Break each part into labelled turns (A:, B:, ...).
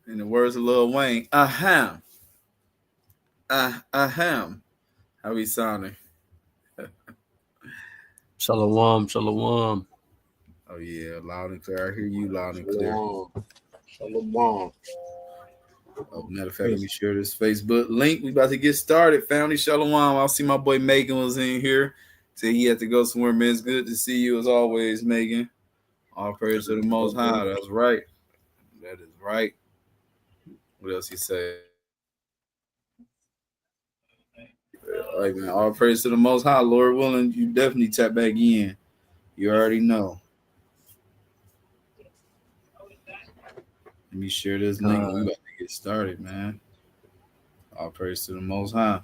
A: In the words of Lil Wayne, ahem. Ahem. How we sounding?
B: Shalom, shalom.
A: Oh yeah, loud and clear. I hear you loud and clear.
C: Shalom. Shalom.
A: Matter of fact, let me share this Facebook link. We about to get started. Family Shalom. I see my boy Megan was in here. Said he had to go somewhere, man. It's good to see you as always, Megan. All praise to the Most High. That's right. That is right. What else he say? All right, man. All praise to the Most High. Lord willing, you definitely tap back in. You already know. Let me share this link. We about to get started, man. All praise to the Most High.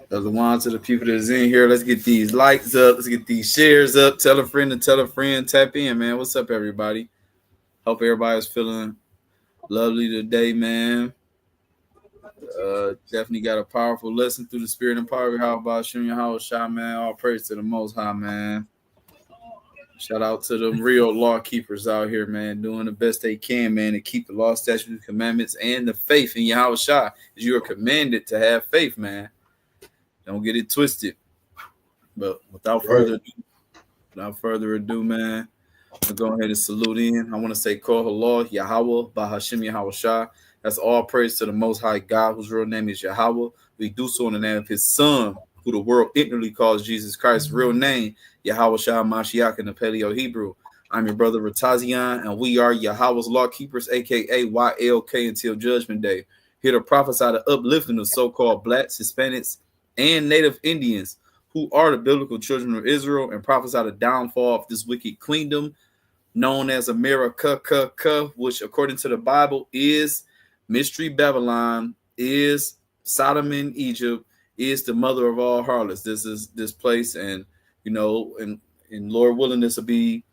A: The one to the people that's in here. Let's get these likes up. Let's get these shares up. Tell a friend to tell a friend. Tap in, man. What's up, everybody? Hope everybody's feeling lovely today, man. Definitely got a powerful lesson through the spirit and power of Yahawah, Son YAHAWASHI, man. All praise to the Most High, man. Shout out to the real law keepers out here, man, doing the best they can, man, to keep the law, statutes, commandments, and the faith in Yahawashi. You are commanded to have faith, man. Don't get it twisted. But without further ado, man, I'll go ahead and salute in. I want to say, Call Allah, Yahawah, Bahashim Yahawashi. That's all praise to the Most High God, whose real name is Yahawah. We do so in the name of his Son, who the world ignorantly calls Jesus Christ. Real name, Yahawashi HaMashaYACH in the Paleo Hebrew. I'm your brother Ratazian, and we are Yahawah's law keepers, a.k.a. YLK, until Judgment Day. Here to prophesy the uplifting of so-called blacks, Hispanics, and Native Indians, who are the biblical children of Israel, and prophesy the downfall of this wicked kingdom known as America, which according to the Bible is Mystery Babylon, is Sodom in Egypt, is the mother of all harlots. This is this place, and and Lord willing, this will be,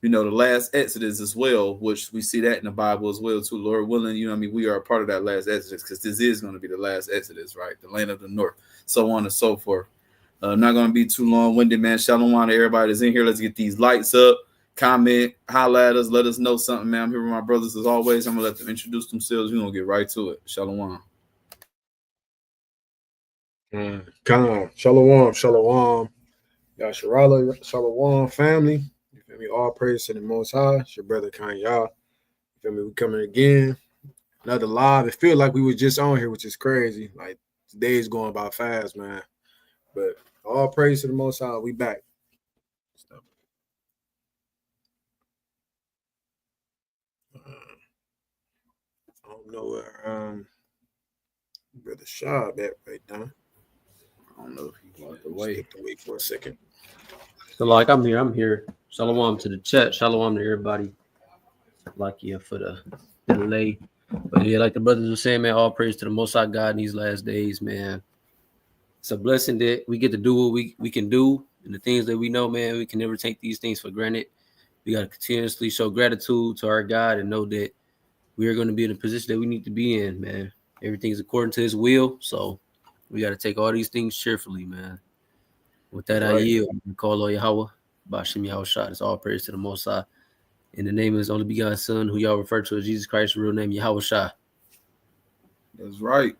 A: the last Exodus as well, which we see that in the Bible as well too. Lord willing, we are a part of that last Exodus, because this is going to be the last Exodus, right? The land of the north, so on and so forth. Not going to be too long-winded, man. Shalom to everybody that's in here. Let's get these lights up. Comment, holla at us, let us know something, man. I'm here with my brothers as always. I'm gonna let them introduce themselves. We're gonna get right to it. Shalom.
C: Shalom. Yasharala, Shalom family. You feel me? All praise to the Most High. It's your brother Kanye. You feel me? We coming again. Another live. It feels like we were just on here, which is crazy. Like the days going by fast, man. But all praise to the Most High. We back. I don't know where Brother Shab at right now.
A: I don't know if he walked away.
C: Wait for a second.
B: So like I'm here. Shalom to the chat. Shalom to everybody. Like for the delay. But yeah, like the brothers were saying, man, all praise to the Most High God in these last days, man. It's a blessing that we get to do what we can do, and the things that we know, man, we can never take these things for granted. We got to continuously show gratitude to our God and know that we are going to be in the position that we need to be in, man. Everything's according to his will, so we got to take all these things cheerfully, man. With that, right. I yield. Call on Yahawah, Bahashim Yahawashi. It's all praise to the Most High. In the name of his only begotten Son, who y'all refer to as Jesus Christ, real name Yahawashi.
A: That's right.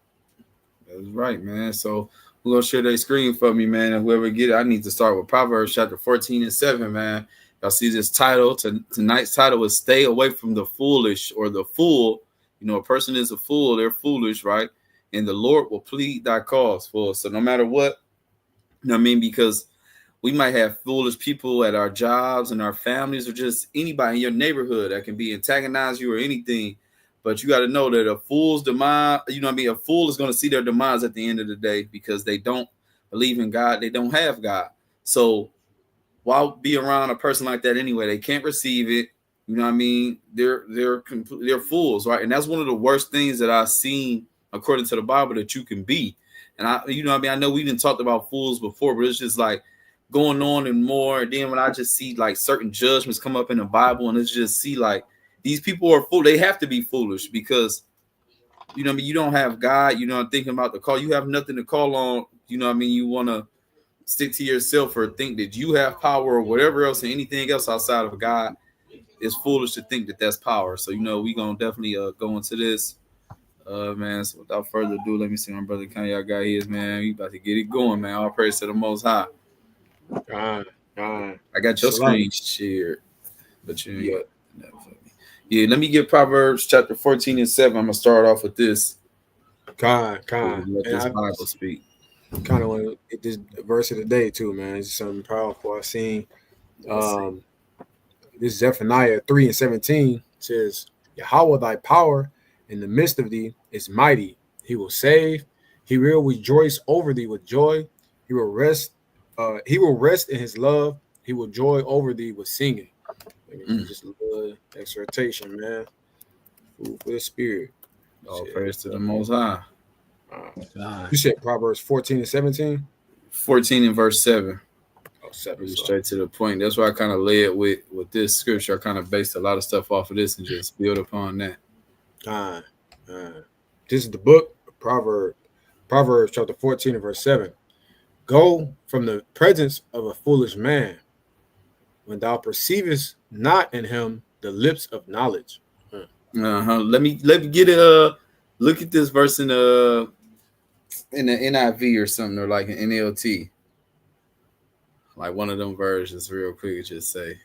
A: That's right, man. So we're going to share their screen for me, man. And whoever get it, I need to start with Proverbs chapter 14 and 7, man. Y'all see this title. Tonight's title is Stay Away from the Foolish or the Fool. A person is a fool. They're foolish, right? And the Lord will plead thy cause for us. So no matter what, because we might have foolish people at our jobs and our families, or just anybody in your neighborhood that can be antagonize you or anything. But you got to know that a fool's demise, a fool is going to see their demise at the end of the day, because they don't believe in God. They don't have God. So why be around a person like that anyway? They can't receive it. They're fools, right? And that's one of the worst things that I've seen according to the Bible that you can be. And I know we didn't talk about fools before, but it's just like going on and more. And then when I just see like certain judgments come up in the Bible, and it's just see like these people are fool. They have to be foolish, because you know what I mean, you don't have God, you know, thinking about the call, you have nothing to call on, you know what I mean, you want to stick to yourself or think that you have power or whatever else and anything else outside of God, it's foolish to think that that's power. So, you know, we're going to definitely go into this. Man, so without further ado, let me see my brother Kanye got his, man. We about to get it going, man. All praise to the Most High.
C: God.
A: I got your
C: Salam.
A: screen shared, but you ain't got that for me. Yeah, let me get Proverbs chapter 14 and 7. I'm going to start off with this.
C: God.
A: Let this Bible speak.
C: Kind of want to get this verse of the day, too, man. It's something powerful I've seen. This Zephaniah 3 and 17 says, Yahawah, thy power in the midst of thee is mighty. He will save. He will rejoice over thee with joy. He will rest in his love. He will joy over thee with singing. Just a little exhortation, man. Food for the spirit.
A: All praise to the Most High.
C: You said Proverbs 14 and 17?
A: 14 and verse 7.
C: Oh, 7.
A: Straight to the point. That's why I kind of led with this scripture. I kind of based a lot of stuff off of this and just build upon that.
C: This is the book of Proverbs chapter 14 and verse 7. Go from the presence of a foolish man when thou perceivest not in him the lips of knowledge.
A: Let me get it. Look at this verse in the NIV or something, or like an NLT, like one of them versions, real quick. Just say,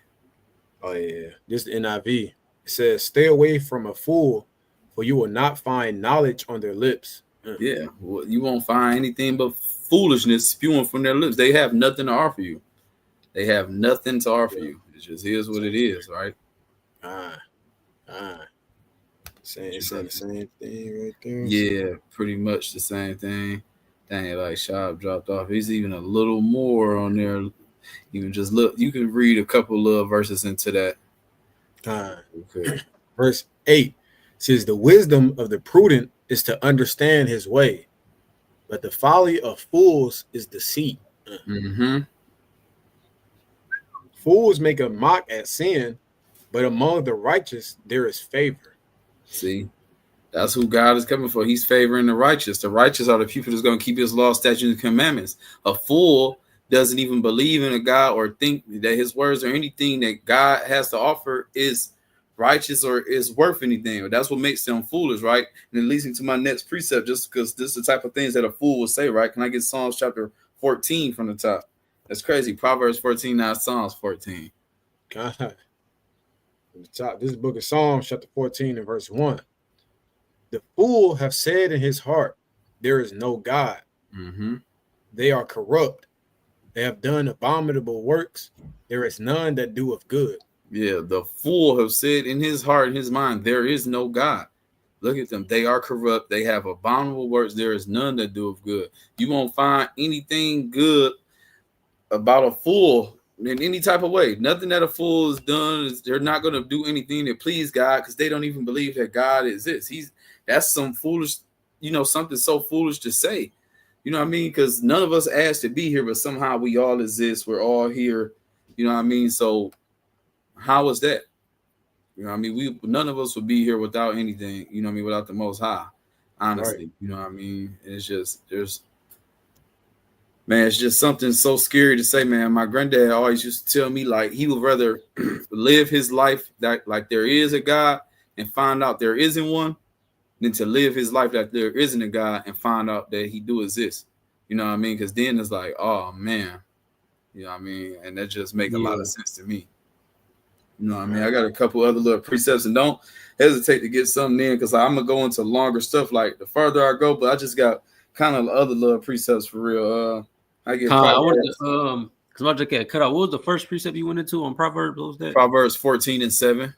C: oh yeah, this is the NIV. It says, "Stay away from a fool, for you will not find knowledge on their lips."
A: Yeah, well, you won't find anything but foolishness spewing from their lips. They have nothing to offer you. They have nothing to offer you. It just is what it is, right?
C: Saying the same thing right there.
A: Yeah, pretty much the same thing. Dang, like Shab dropped off. He's even a little more on there. Even just look, you can read a couple of verses into that.
C: Okay. Verse 8 says, "The wisdom of the prudent is to understand his way, but the folly of fools is deceit." Fools make a mock at sin, but among the righteous there is favor.
A: See, that's who God is coming for. He's favoring the righteous. The righteous are the people that's going to keep his law, statutes, and commandments. A fool doesn't even believe in a God or think that his words or anything that God has to offer is righteous or is worth anything. But that's what makes them foolish, right? And it leads me to my next precept, just because this is the type of things that a fool will say, right? Can I get Psalms chapter 14 from the top? That's crazy. Proverbs 14, not Psalms 14.
C: God. From the top. This is the book of Psalms, chapter 14 and verse 1. "The fool have said in his heart, there is no God. They are corrupt. They have done abominable works. There is none that doeth good."
A: Yeah, the fool have said in his heart, in his mind, there is no God. Look at them. They are corrupt. They have abominable works. There is none that doeth good. You won't find anything good about a fool in any type of way. Nothing that a fool has done is they're not going to do anything that please God because they don't even believe that God exists. That's some foolish, something so foolish to say. You know what I mean? Because none of us asked to be here, but somehow we all exist. We're all here. You know what I mean? So how is that? You know what I mean? None of us would be here without anything, you know what I mean, without the Most High, honestly. Right. You know what I mean? It's just, it's just something so scary to say, man. My granddad always used to tell me, like, he would rather live his life that, like, there is a God and find out there isn't one than to live his life that there isn't a God and find out that he do exist. You know what I mean? Because then it's like, oh, man. You know what I mean? And that just makes a lot of sense to me. You know what I mean? I got a couple other little precepts, and don't hesitate to get something in because I'm going to go into longer stuff like the further I go, but I just got kind of other little precepts for real. I
B: wanted to, because my jacket cut out. What was the first precept you went into on Proverbs? What was that?
A: Proverbs 14 and 7.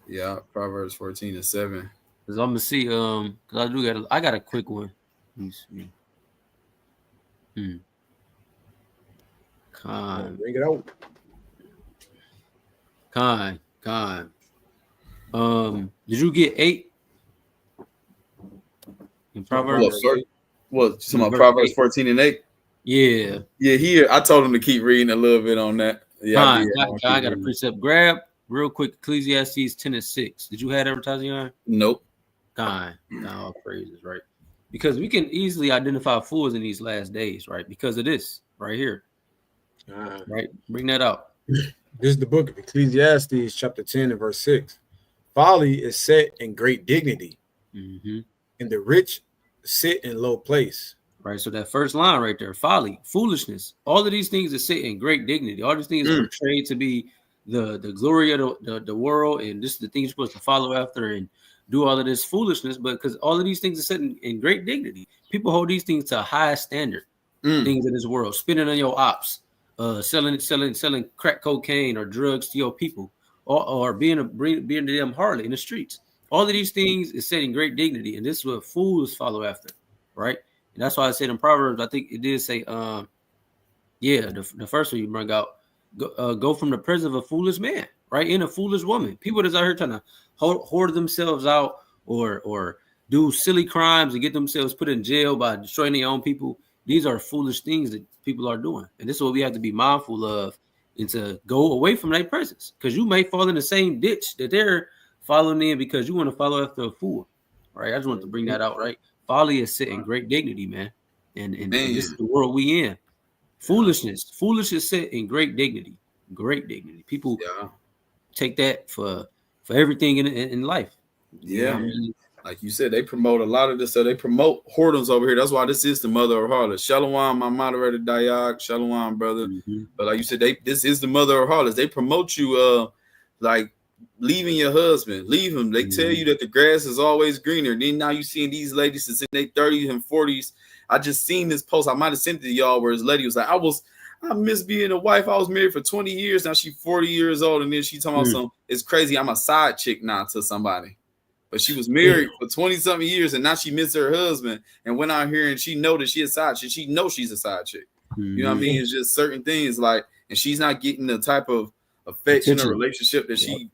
A: Yeah, Proverbs 14 and 7.
B: Because I'm gonna see, because I got a quick one. Let me see.
C: Bring it out.
B: Did you get 8 in Proverbs?
A: What? Some Proverbs 14 and 8.
B: Yeah.
A: Here I told him to keep reading a little bit on that. Yeah,
B: I got a precept. Grab real quick, Ecclesiastes 10:6. Did you have advertising on?
A: Nope.
B: God, all praises, right? Because we can easily identify fools in these last days, right? Because of this right here, right? Bring that out.
C: This is the book of Ecclesiastes, chapter 10 and verse 6. Folly is set in great dignity,
B: Mm-hmm.
C: and the rich sit in low place.
B: Right. So that first line right there, folly, foolishness, all of these things are sit in great dignity. All these things are portrayed to be the glory of the world, and this is the things you're supposed to follow after and do all of this foolishness. But because all of these things are set in great dignity, people hold these things to a high standard. Things in this world, spending on your ops, selling crack cocaine or drugs to your people, or being a damn harlot in the streets. All of these things is set in great dignity, and this is what fools follow after, right? And that's why I said in Proverbs, I think it did say, the first one you bring out, go from the presence of a foolish man, right? In a foolish woman. People that's out here trying to hoard themselves out or do silly crimes and get themselves put in jail by destroying their own people. These are foolish things that people are doing. And this is what we have to be mindful of, and to go away from their presence. Because you may fall in the same ditch that they're following in because you want to follow after a fool, right? I just wanted to bring that out, right? Folly is set in great dignity, man. And this is the world we in. Foolishness is set in great dignity. Great dignity. People take that for everything in life.
A: Yeah.
B: You know what I mean?
A: Like you said, they promote a lot of this. So they promote whoredoms over here. That's why this is the mother of harlots. Shalom, my moderator, Dayak. Shalom, brother. But like you said, this is the mother of harlots. They promote you like leaving your husband. Leave him. They tell you that the grass is always greener. Then now you seeing these ladies that's in their 30s and 40s. I just seen this post. I might have sent it to y'all where this lady was like, I miss being a wife. I was married for 20 years. Now she's 40 years old. And then she talking about something. It's crazy. I'm a side chick now to somebody. But she was married for 20-something years, and now she missed her husband and went out here and she know that she's a side chick. She knows she's a side chick. You know what I mean? It's just certain things like, and she's not getting the type of affection or relationship that she,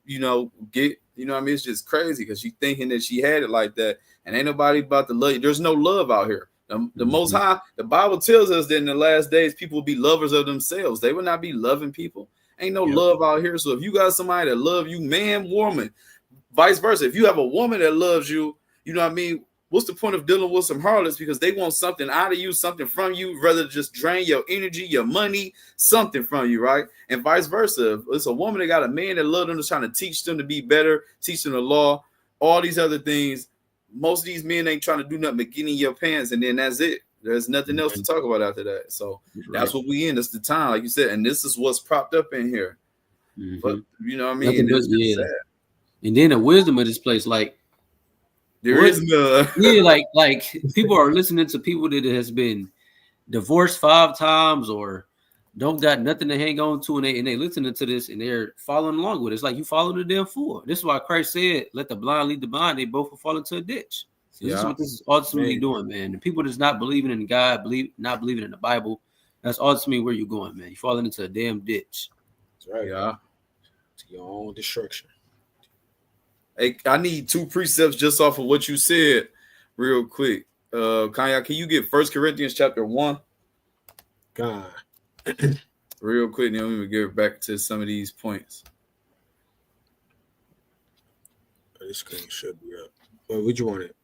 A: get. You know what I mean? It's just crazy because she's thinking that she had it like that, and ain't nobody about to love you. There's no love out here. The Most High, the Bible tells us that in the last days, people will be lovers of themselves. They will not be loving people. Ain't no love out here. So if you got somebody that love you, man, woman, vice versa. If you have a woman that loves you, you know what I mean? What's the point of dealing with some harlots? Because they want something out of you, something from you, rather than just drain your energy, your money, something from you, right? And vice versa. If it's a woman that got a man that loves them, that's trying to teach them to be better, teach them the law, all these other things. Most of these men ain't trying to do nothing but get in your pants, and then that's it. There's nothing else to talk about after that. So that's what we in. That's the time, like you said, and this is what's propped up in here. But you know what I mean? It's just sad.
B: And then the wisdom of this place, like
A: there is no
B: like people are listening to people that has been divorced 5 times or don't got nothing to hang on to, and they listening to this and they're following along with it. It's like you follow the damn fool. This is why Christ said, "Let the blind lead the blind." They both will fall into a ditch. So this is what this is ultimately doing, man. The people that's not believing in God, not believing in the Bible, that's ultimately where you're going, man. You're falling into a damn ditch.
C: That's right. To your own destruction.
A: Hey, I need 2 precepts just off of what you said real quick. Kanye, can you get 1 Corinthians chapter 1?
C: God.
A: Real quick, then we will get back to some of these points.
C: This screen should be up. But what you want it?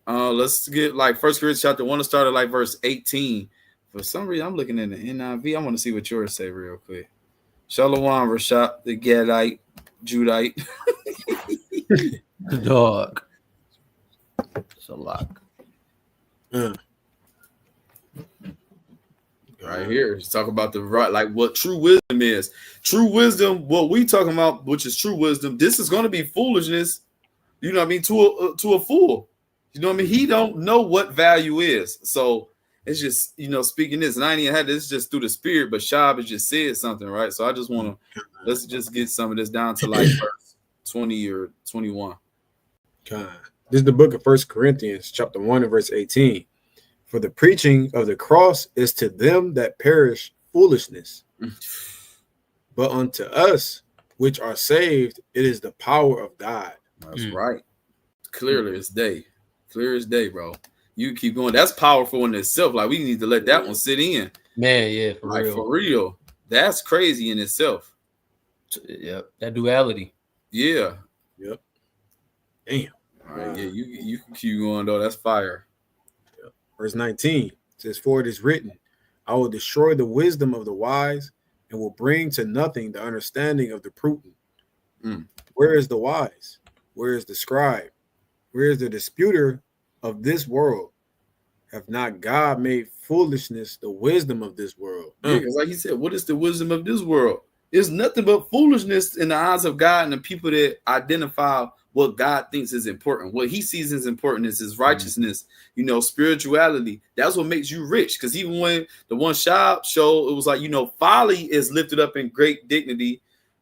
A: Let's get like 1 Corinthians chapter 1 to start at like verse 18. For some reason, I'm looking in the NIV. I want to see what yours say real quick. Shalom, Rashad, the Gadite, Judite.
B: The dog. It's a lock.
A: Right here, just talk about the right, like what true wisdom is. True wisdom, what we talking about, which is true wisdom. This is going to be foolishness. You know what I mean? To a fool. You know what I mean? He don't know what value is. So it's just, speaking this, and I ain't even had this just through the spirit, but Shab has just said something, right? So I just want to let's just get some of this down to like verse 20 or 21.
C: God. This is the book of 1 Corinthians, chapter 1 and verse 18. For the preaching of the cross is to them that perish foolishness, but unto us which are saved, it is the power of God.
A: That's right. Clearly as day. Clear as day, bro. You keep going. That's powerful in itself. Like, we need to let that one sit in.
B: Man, yeah,
A: For real. That's crazy in itself.
B: Yep, that duality.
A: Yeah.
C: Yep. Damn.
A: All right. Yeah, you can keep going though. That's fire.
C: Yep. Verse 19 says, "For it is written, I will destroy the wisdom of the wise and will bring to nothing the understanding of the prudent.
A: Mm.
C: Where is the wise? Where is the scribe? Where is the disputer of this world? Have not God made foolishness the wisdom of this world?"
A: Yeah, because like he said, what is the wisdom of this world? It's nothing but foolishness in the eyes of God and the people that identify what God thinks is important. What he sees as important is his righteousness, spirituality. That's what makes you rich. Because even when the one shop show, it was like, folly is lifted up in great dignity.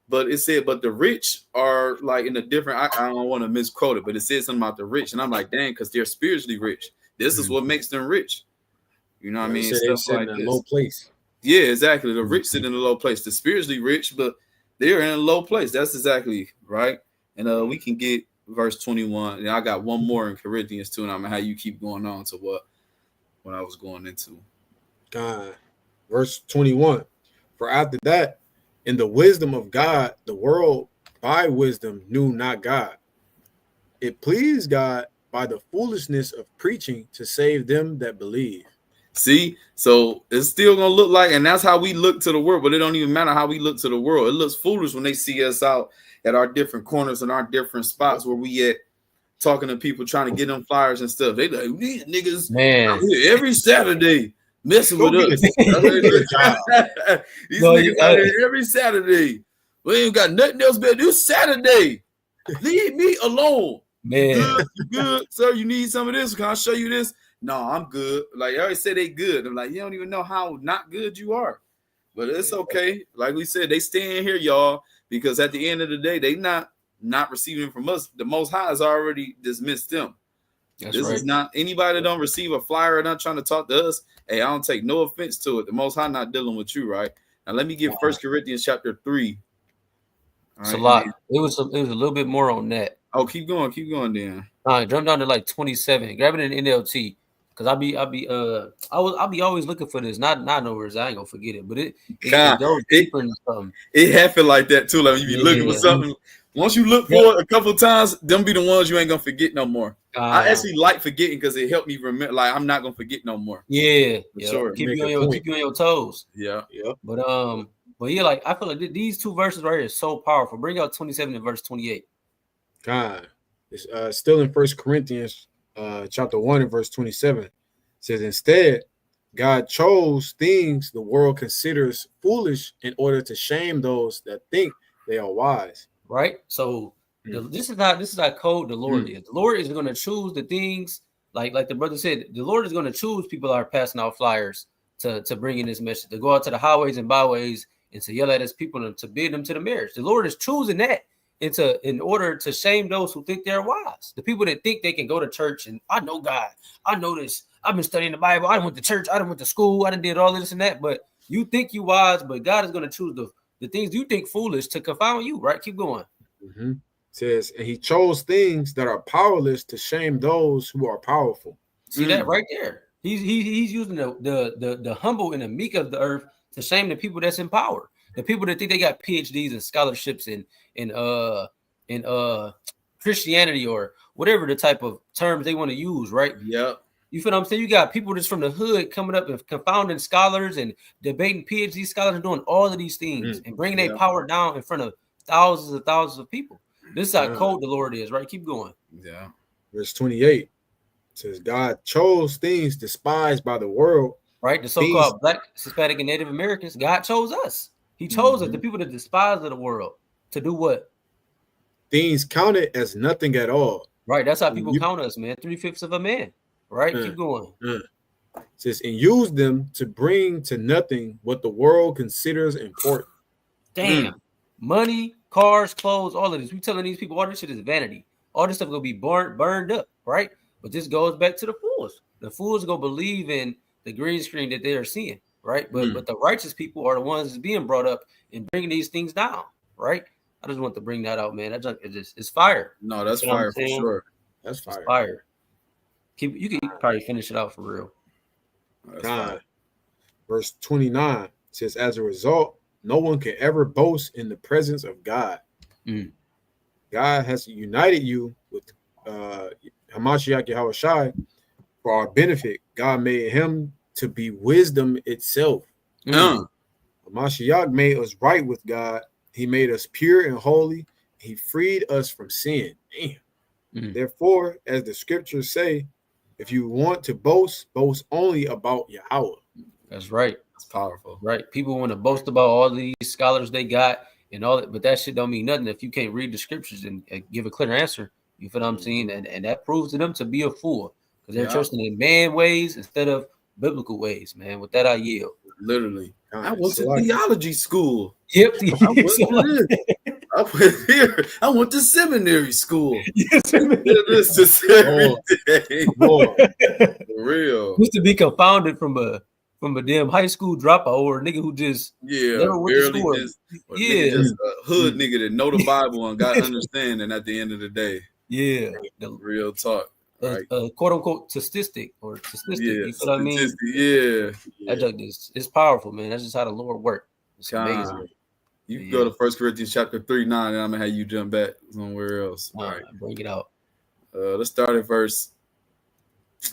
A: But it said, but the rich are like in a different, I don't want to misquote it, but it said something about the rich. And I'm like, dang, because they're spiritually rich. This is what makes them rich. You know what I mean?
C: They
A: Stuff
C: sit
A: like
C: in a
A: this.
C: low place.
A: Yeah, exactly. The rich sit in a low place. The spiritually rich, but they're in a low place. That's exactly right. And we can get verse 21. And I got one more in Corinthians 2, and I'm gonna have you keep going on to what I was going into.
C: Verse 21. For after that, in the wisdom of God, the world by wisdom knew not God. It pleased God by the foolishness of preaching to save them that believe.
A: See, so it's still gonna look like, and that's how we look to the world, but it don't even matter how we look to the world. It looks foolish when they see us out at our different corners and our different spots where we at talking to people, trying to get them flyers and stuff. They like, these niggas out here every Saturday messing with us. These niggas out here every Saturday. We ain't got nothing else better to do Saturday. Leave me alone.
B: Man,
A: You good, sir? You need some of this? Can I show you this? No, I'm good. Like, I always say they good. I'm like, you don't even know how not good you are. But it's okay. Like we said, they stay in here, y'all, because at the end of the day, they not receiving from us. The Most High has already dismissed them. This is not anybody that don't receive a flyer or not trying to talk to us. Hey, I don't take no offense to it. The Most High not dealing with you, right? Now let me get 1 Corinthians chapter 3.
B: It's a lot. It was a little bit more on that.
A: Oh, keep going, Dan.
B: All right, jump down to like 27. Grab it in NLT. Cause I'll be always looking for this. Not numbers. I ain't gonna forget it. But it goes deeper into something.
A: It happened like that too. Like you be looking for something. Once you look for it a couple of times, them be the ones you ain't gonna forget no more. I actually like forgetting because it helped me remember. Like I'm not gonna forget no more.
B: Yeah,
A: sure.
B: Keep you on your toes.
A: Yeah.
B: But yeah, like I feel like these two verses right here is so powerful. Bring out 27 and verse 28.
C: God, it's still in 1 Corinthians chapter 1 and verse 27. It says, instead, God chose things the world considers foolish in order to shame those that think they are wise.
B: Right. So this is how cold the Lord is. The Lord is going to choose the things like the brother said. The Lord is going to choose people that are passing out flyers to bring in this message, to go out to the highways and byways and to yell at his people and to bid them to the marriage. The Lord is choosing that in order to shame those who think they're wise. The people that think they can go to church and I know God, I know this. I've been studying the Bible. I went to church. I went to school. I did all this and that. But you think you wise, but God is going to choose the things you think foolish to confound you. Right? Keep going.
C: It says, and he chose things that are powerless to shame those who are powerful.
B: See that right there. He's using the humble and the meek of the earth to shame the people that's in power. The people that think they got PhDs and scholarships in Christianity or whatever the type of terms they want to use, right?
A: Yep.
B: You feel what I'm saying? You got people that's from the hood coming up and confounding scholars and debating PhD scholars and doing all of these things and bringing their power down in front of thousands of people. This is how cold the Lord is, right? Keep going.
C: Yeah. Verse 28 says, God chose things despised by the world.
B: Right? The so-called Black, Hispanic, and Native Americans. God chose us. He chose us, the people that despise of the world, to do what?
C: Things counted as nothing at all.
B: Right. That's how people count us, man. 3/5 of a man. Right. Keep going.
C: It says, and use them to bring to nothing what the world considers important.
B: Damn. Money, cars, clothes, all of this. We telling these people all this shit is vanity. All this stuff gonna be burned up, right? But this goes back to the fools. The fools gonna believe in the green screen that they are seeing, right? But the righteous people are the ones that's being brought up and bringing these things down, right? I just want to bring that out, man. It's fire.
A: No, that's fire for sure.
C: That's fire.
B: It's fire. You can probably finish it out for real.
C: God. Verse 29 says, as a result, no one can ever boast in the presence of God. God has united you with Hamashayac Yahawah for our benefit. God made him to be wisdom itself. Hamashayac made us right with God. He made us pure and holy. He freed us from sin. Therefore, as the scriptures say, if you want to boast, boast only about Yahawah.
B: That's right.
A: That's powerful.
B: Right. People want to boast about all these scholars they got and all that, but that shit don't mean nothing if you can't read the scriptures and give a clear answer. You feel what I'm saying? And that proves to them to be a fool because they're trusting in man ways instead of biblical ways, man. With that, I yield.
A: Literally. I went to theology school.
B: Yep.
A: I went here. I went to seminary school. This is every day. For real.
B: Used to be confounded from a damn high school dropout or a nigga who just never went to school.
A: Just a hood nigga that know the Bible and got understanding at the end of the day.
B: Yeah.
A: The real talk. Right.
B: Quote unquote statistic. You feel what I mean?
A: Yeah.
B: It's powerful, man. That's just how the Lord works. It's amazing.
A: You can go to 1 Corinthians chapter 3:9, and I'm gonna have you jump back somewhere else.
B: All right, bring it out.
A: Let's start at verse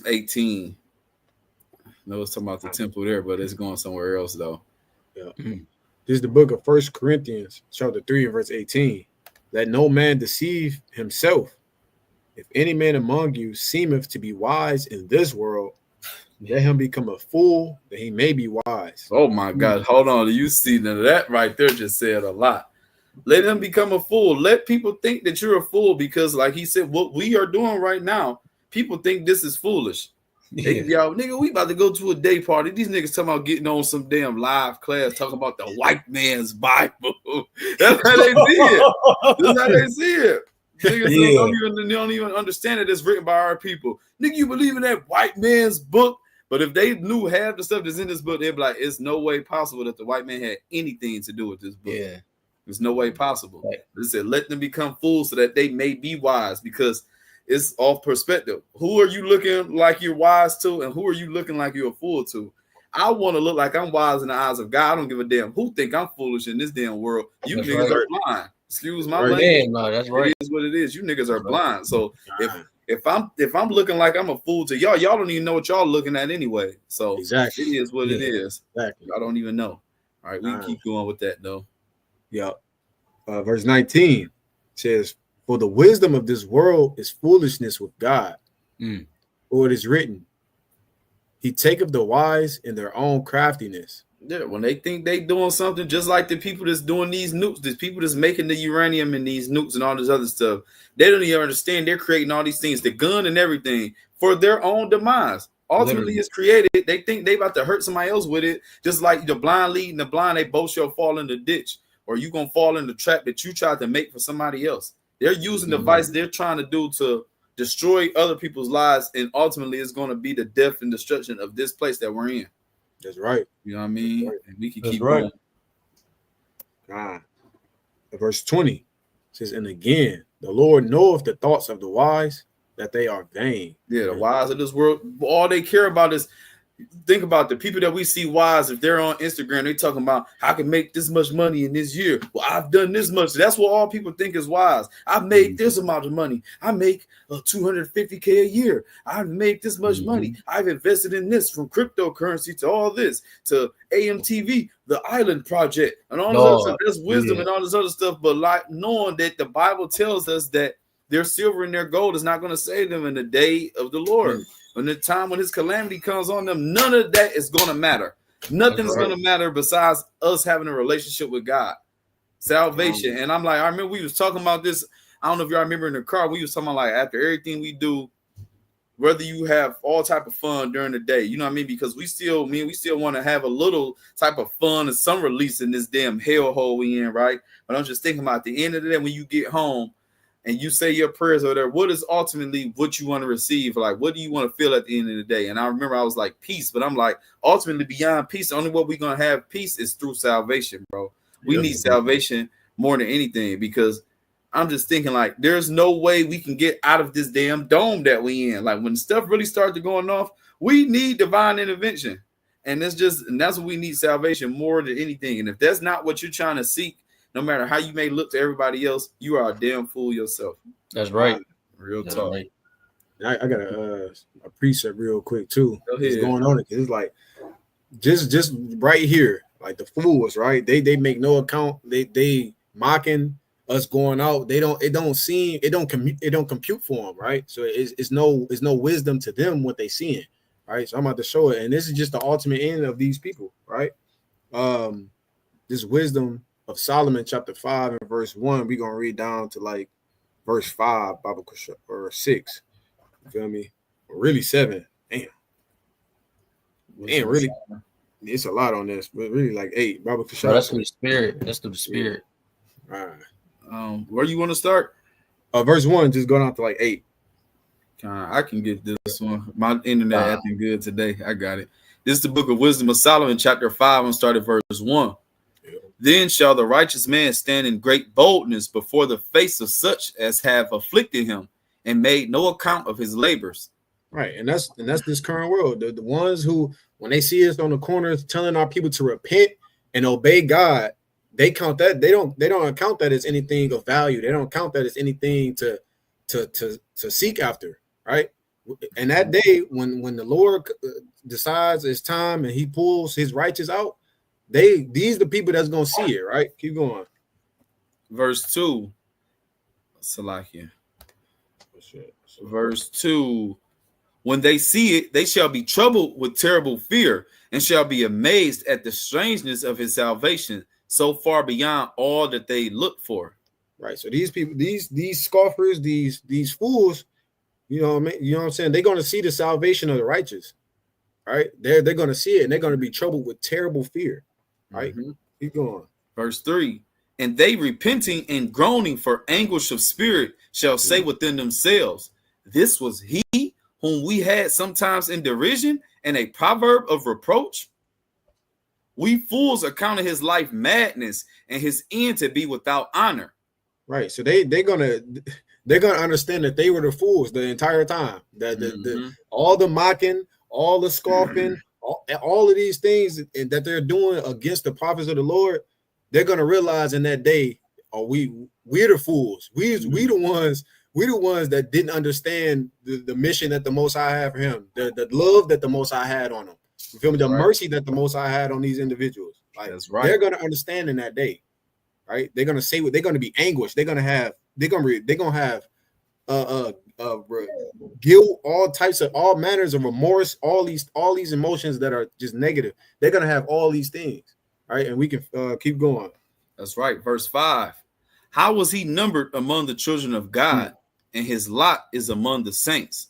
A: 18. No, it's talking about the temple there, but it's going somewhere else though.
C: Yeah. This is the book of 1 Corinthians, chapter 3, and verse 18. Let no man deceive himself. If any man among you seemeth to be wise in this world, let him become a fool that he may be wise.
A: Oh my God. Hold on. You see that right there just said a lot. Let him become a fool. Let people think that you're a fool because, like he said, what we are doing right now, people think this is foolish. Yo, nigga, we about to go to a day party. These niggas talking about getting on some damn live class talking about the white man's Bible. That's how they see it. That's how they see it. Niggas don't even understand that it's written by our people. Nigga, you believe in that white man's book? But if they knew half the stuff that's in this book, they'd be like, it's no way possible that the white man had anything to do with this book.
B: Yeah.
A: There's no way possible. Right. They said, let them become fools so that they may be wise, because it's off perspective. Who are you looking like you're wise to, and who are you looking like you're a fool to? I want to look like I'm wise in the eyes of God. I don't give a damn who think I'm foolish in this damn world. You
B: that's
A: niggas are blind. Excuse my language.
B: No, that's right.
A: It is what it is. You niggas are blind. So if I'm looking like I'm a fool to y'all don't even know what y'all looking at anyway. So
C: exactly,
A: it is what it is.
C: Exactly.
A: I don't even know. All right, we can keep going with that though.
C: Yeah. Verse 19 says, "For the wisdom of this world is foolishness with God. For it is written, He taketh the wise in their own craftiness."
A: Yeah, when they think they doing something, just like the people that's doing these nukes, the people that's making the uranium and these nukes and all this other stuff, they don't even understand they're creating all these things, the gun and everything, for their own demise. Ultimately, it's created. They think they about to hurt somebody else with it, just like the blind leading the blind. They both shall fall in the ditch, or you gonna fall in the trap that you tried to make for somebody else. They're using the device they're trying to do to destroy other people's lives, and ultimately, it's going to be the death and destruction of this place that we're in.
C: That's right.
A: You know what I mean? Right. And we can keep going.
C: Verse 20 says, "And again, the Lord knoweth the thoughts of the wise, that they are vain."
A: Yeah, the wise of this world, all they care about is, think about the people that we see wise. If they're on Instagram, they talking about, I can make this much money in this year. Well, I've done this much. That's what all people think is wise. I've made this amount of money. I make $250K a year. I've made this much money. I've invested in this, from cryptocurrency to all this, to AMTV, the Island Project, and all this other stuff. That's wisdom and all this other stuff. But like knowing that the Bible tells us that their silver and their gold is not going to save them in the day of the Lord. When the time when his calamity comes on them, none of that is going to matter. Nothing's going to matter besides us having a relationship with God, salvation. And I'm like, I remember we was talking about this. I don't know if y'all remember in the car, we was talking about like after everything we do, whether you have all type of fun during the day, you know what I mean? Because we still want to have a little type of fun and some release in this damn hellhole we in, right? But I'm just thinking about at the end of the day, when you get home, and you say your prayers or whatever, what is ultimately what you want to receive? Like, what do you want to feel at the end of the day? And I remember I was like, peace. But I'm like, ultimately, beyond peace, the only way we're going to have peace is through salvation, bro. We need salvation more than anything, because I'm just thinking, like, there's no way we can get out of this damn dome that we in. Like, when stuff really starts to going off, we need divine intervention. And that's what we need, salvation more than anything. And if that's not what you're trying to seek, no matter how you may look to everybody else, you are a damn fool yourself.
B: That's right.
A: Real
B: That's
A: talk.
B: right.
C: I got a precept real quick too.
A: Go ahead.
C: It's going on. It's like just right here, like the fools, right? They make no account. They mocking us going out. It don't compute for them, right? So it's no wisdom to them what they seeing, right? So I'm about to show it, and this is just the ultimate end of these people, right? This wisdom of Solomon, chapter 5 and verse 1. We're gonna read down to like verse 5, Bible or 6. You feel me? Or really 7. Damn, really, it's a lot on this, but really like 8. Bible
B: Bro, that's the spirit. That's the spirit.
C: All
A: right. Where you want to start?
C: Verse 1, just go down to like 8.
A: I can get this one. My internet acting good today. I got it. This is the book of Wisdom of Solomon, chapter 5, and start at verse 1. Yeah. Then shall the righteous man stand in great boldness before the face of such as have afflicted him and made no account of his labors.
C: Right, and that's this current world. The ones who, when they see us on the corners telling our people to repent and obey God, they count that they don't account that as anything of value. They don't count that as anything to seek after. Right, and that day when the Lord decides it's time and He pulls His righteous out, these the people that's gonna see it. Right, keep going.
A: Verse 2, Salakia. Verse 2. When they see it, they shall be troubled with terrible fear and shall be amazed at the strangeness of His salvation, so far beyond all that they look for.
C: Right. So these people, these scoffers, these fools. You know what I mean? You know what I'm saying? They're going to see the salvation of the righteous, right? They're going to see it, and they're going to be troubled with terrible fear, right? Mm-hmm. Keep going.
A: Verse 3, and they repenting and groaning for anguish of spirit shall say within themselves, this was he whom we had sometimes in derision and a proverb of reproach. We fools accounted his life madness and his end to be without honor.
C: Right. So they're gonna understand that they were the fools the entire time. That all the mocking, all the scoffing, all of these things that they're doing against the prophets of the Lord, they're gonna realize in that day, we're the fools. We're the ones that didn't understand the mission that the Most High had for him, the love that the Most High had on them. You feel me? The mercy that the Most High had on these individuals. Like, that's right. They're gonna understand in that day, right? They're gonna say what they're gonna be anguished. They're gonna have guilt, all manners of remorse, all these emotions that are just negative. They're gonna have all these things, right? And we can keep going.
A: That's right. Verse 5. How was he numbered among the children of God, and his lot is among the saints?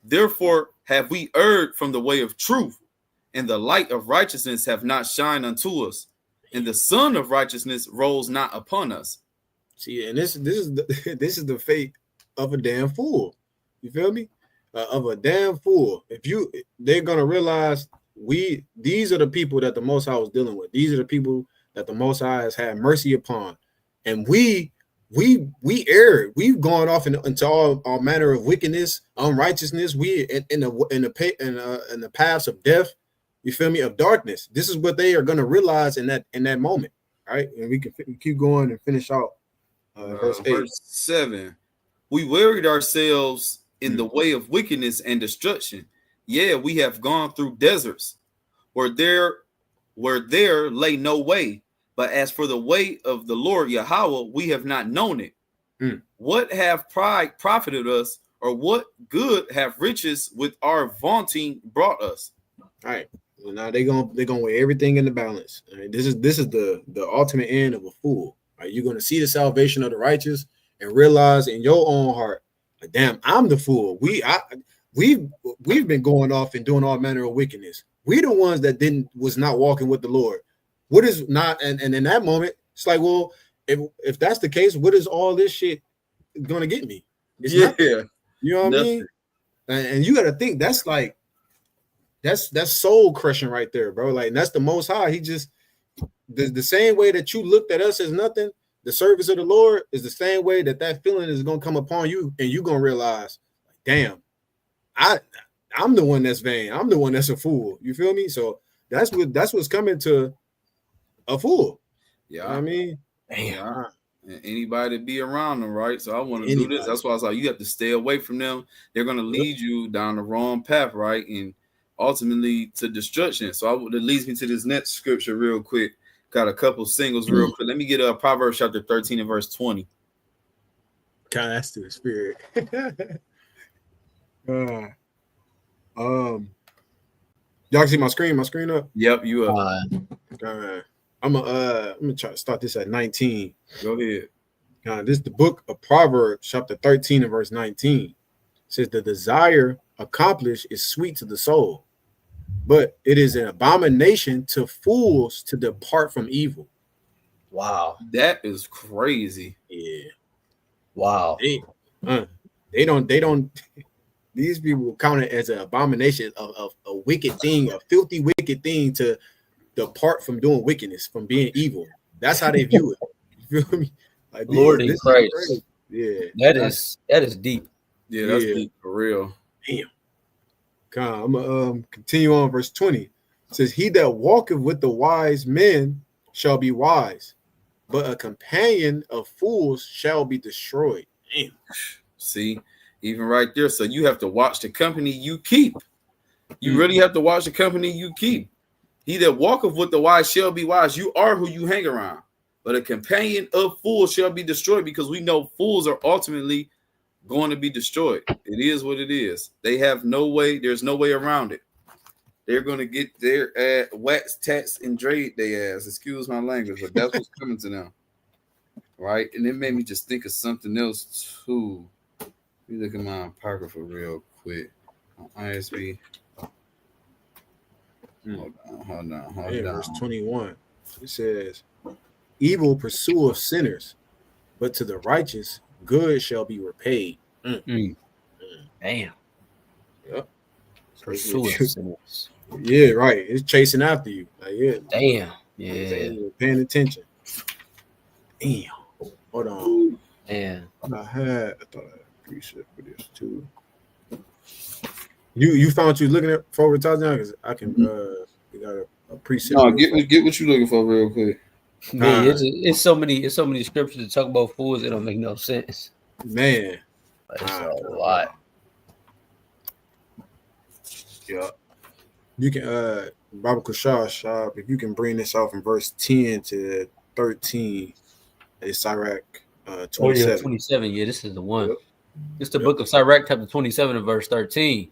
A: Therefore have we erred from the way of truth, and the light of righteousness have not shined unto us, and the sun of righteousness rose not upon us.
C: See, and this is the fate of a damn fool. You feel me? Of a damn fool. They're gonna realize these are the people that the Most High was dealing with. These are the people that the Most High has had mercy upon, and we erred. We've gone off into all manner of wickedness, unrighteousness. We in the paths of death. You feel me? Of darkness. This is what they are gonna realize in that moment. All right, and we can keep going and finish out. Verse 8.
A: Verse 7. We wearied ourselves in the way of wickedness and destruction. Yeah, we have gone through deserts where there lay no way. But as for the way of the Lord Yahawah, we have not known it. What have pride profited us, or what good have riches with our vaunting brought us?
C: All right. Well, now they're gonna weigh everything in the balance. All right? This is the ultimate end of a fool. Right? You're gonna see the salvation of the righteous and realize in your own heart, like, damn, I'm the fool. We've been going off and doing all manner of wickedness. We the ones that was not walking with the Lord. What is not, and in that moment, it's like, well, if that's the case, what is all this shit gonna get me? It's nothing. You know what I mean? And you got to think that's like that's soul crushing right there, bro. Like, and that's the Most High. He just the same way that you looked at us as nothing, the service of the Lord is the same way that feeling is gonna come upon you, and you're gonna realize, like, damn, I I'm the one that's vain. I'm the one that's a fool. You feel me? So that's what's coming to a fool.
A: Yeah.
C: You know what I mean?
A: Yeah. And anybody to be around them, right? So I want to do this.
C: Anybody.
A: That's why I was like, you have to stay away from them. They're going to lead you down the wrong path, right? And ultimately to destruction. So that leads me to this next scripture real quick. Got a couple singles real quick. Let me get Proverbs chapter 13 and verse 20.
C: God, that's to the spirit. Y'all see my screen? My screen up?
A: Yep, you up.
C: I'm gonna try to start this at 19.
A: Go ahead.
C: This is the book of Proverbs, chapter 13 and verse 19. It says, the desire accomplished is sweet to the soul, but it is an abomination to fools to depart from evil.
B: Wow.
A: That is crazy.
C: Yeah.
B: Wow.
C: They don't these people count it as an abomination of a wicked thing, a filthy wicked thing to depart from doing wickedness, from being evil. That's how they view it. You feel me? Like,
B: Lord in Christ.
C: Yeah.
B: That is deep.
A: Yeah, that's deep for real.
C: Damn. I'm gonna continue on verse 20. It says, he that walketh with the wise men shall be wise, but a companion of fools shall be destroyed. Damn.
A: See, even right there. So you have to watch the company you keep. You really have to watch the company you keep. He that walketh with the wise shall be wise. You are who you hang around. But a companion of fools shall be destroyed, because we know fools are ultimately going to be destroyed. It is what it is. They have no way. There's no way around it. They're going to get their wax, tats, and drape their ass. Excuse my language, but that's what's coming to them. Right? And it made me just think of something else too. Let me look at my apocrypha real quick. ISB. Hold on.
C: Verse 21. It says, evil pursueth sinners, but to the righteous good shall be repaid.
B: Damn.
C: Yep.
B: Pursueth sinners.
C: Yeah, right. It's chasing after you. Like, yeah.
B: Damn. Yeah.
C: Paying attention. Damn. Hold on.
B: Man.
C: I thought I had a precept for this too. You found you looking at forward touchdown, because I can we got a precept.
A: No, get what you're looking for real quick.
B: Man, it's so many scriptures to talk about fools. It don't make no sense.
C: Man,
B: It's a lot.
C: Yeah. You can Baba Kushah, if you can bring this out from verse 10 to 13, it's Sirach 27.
B: 27. Yeah, this is the one.
C: Yep.
B: It's the book of Sirach, chapter 27 and verse 13.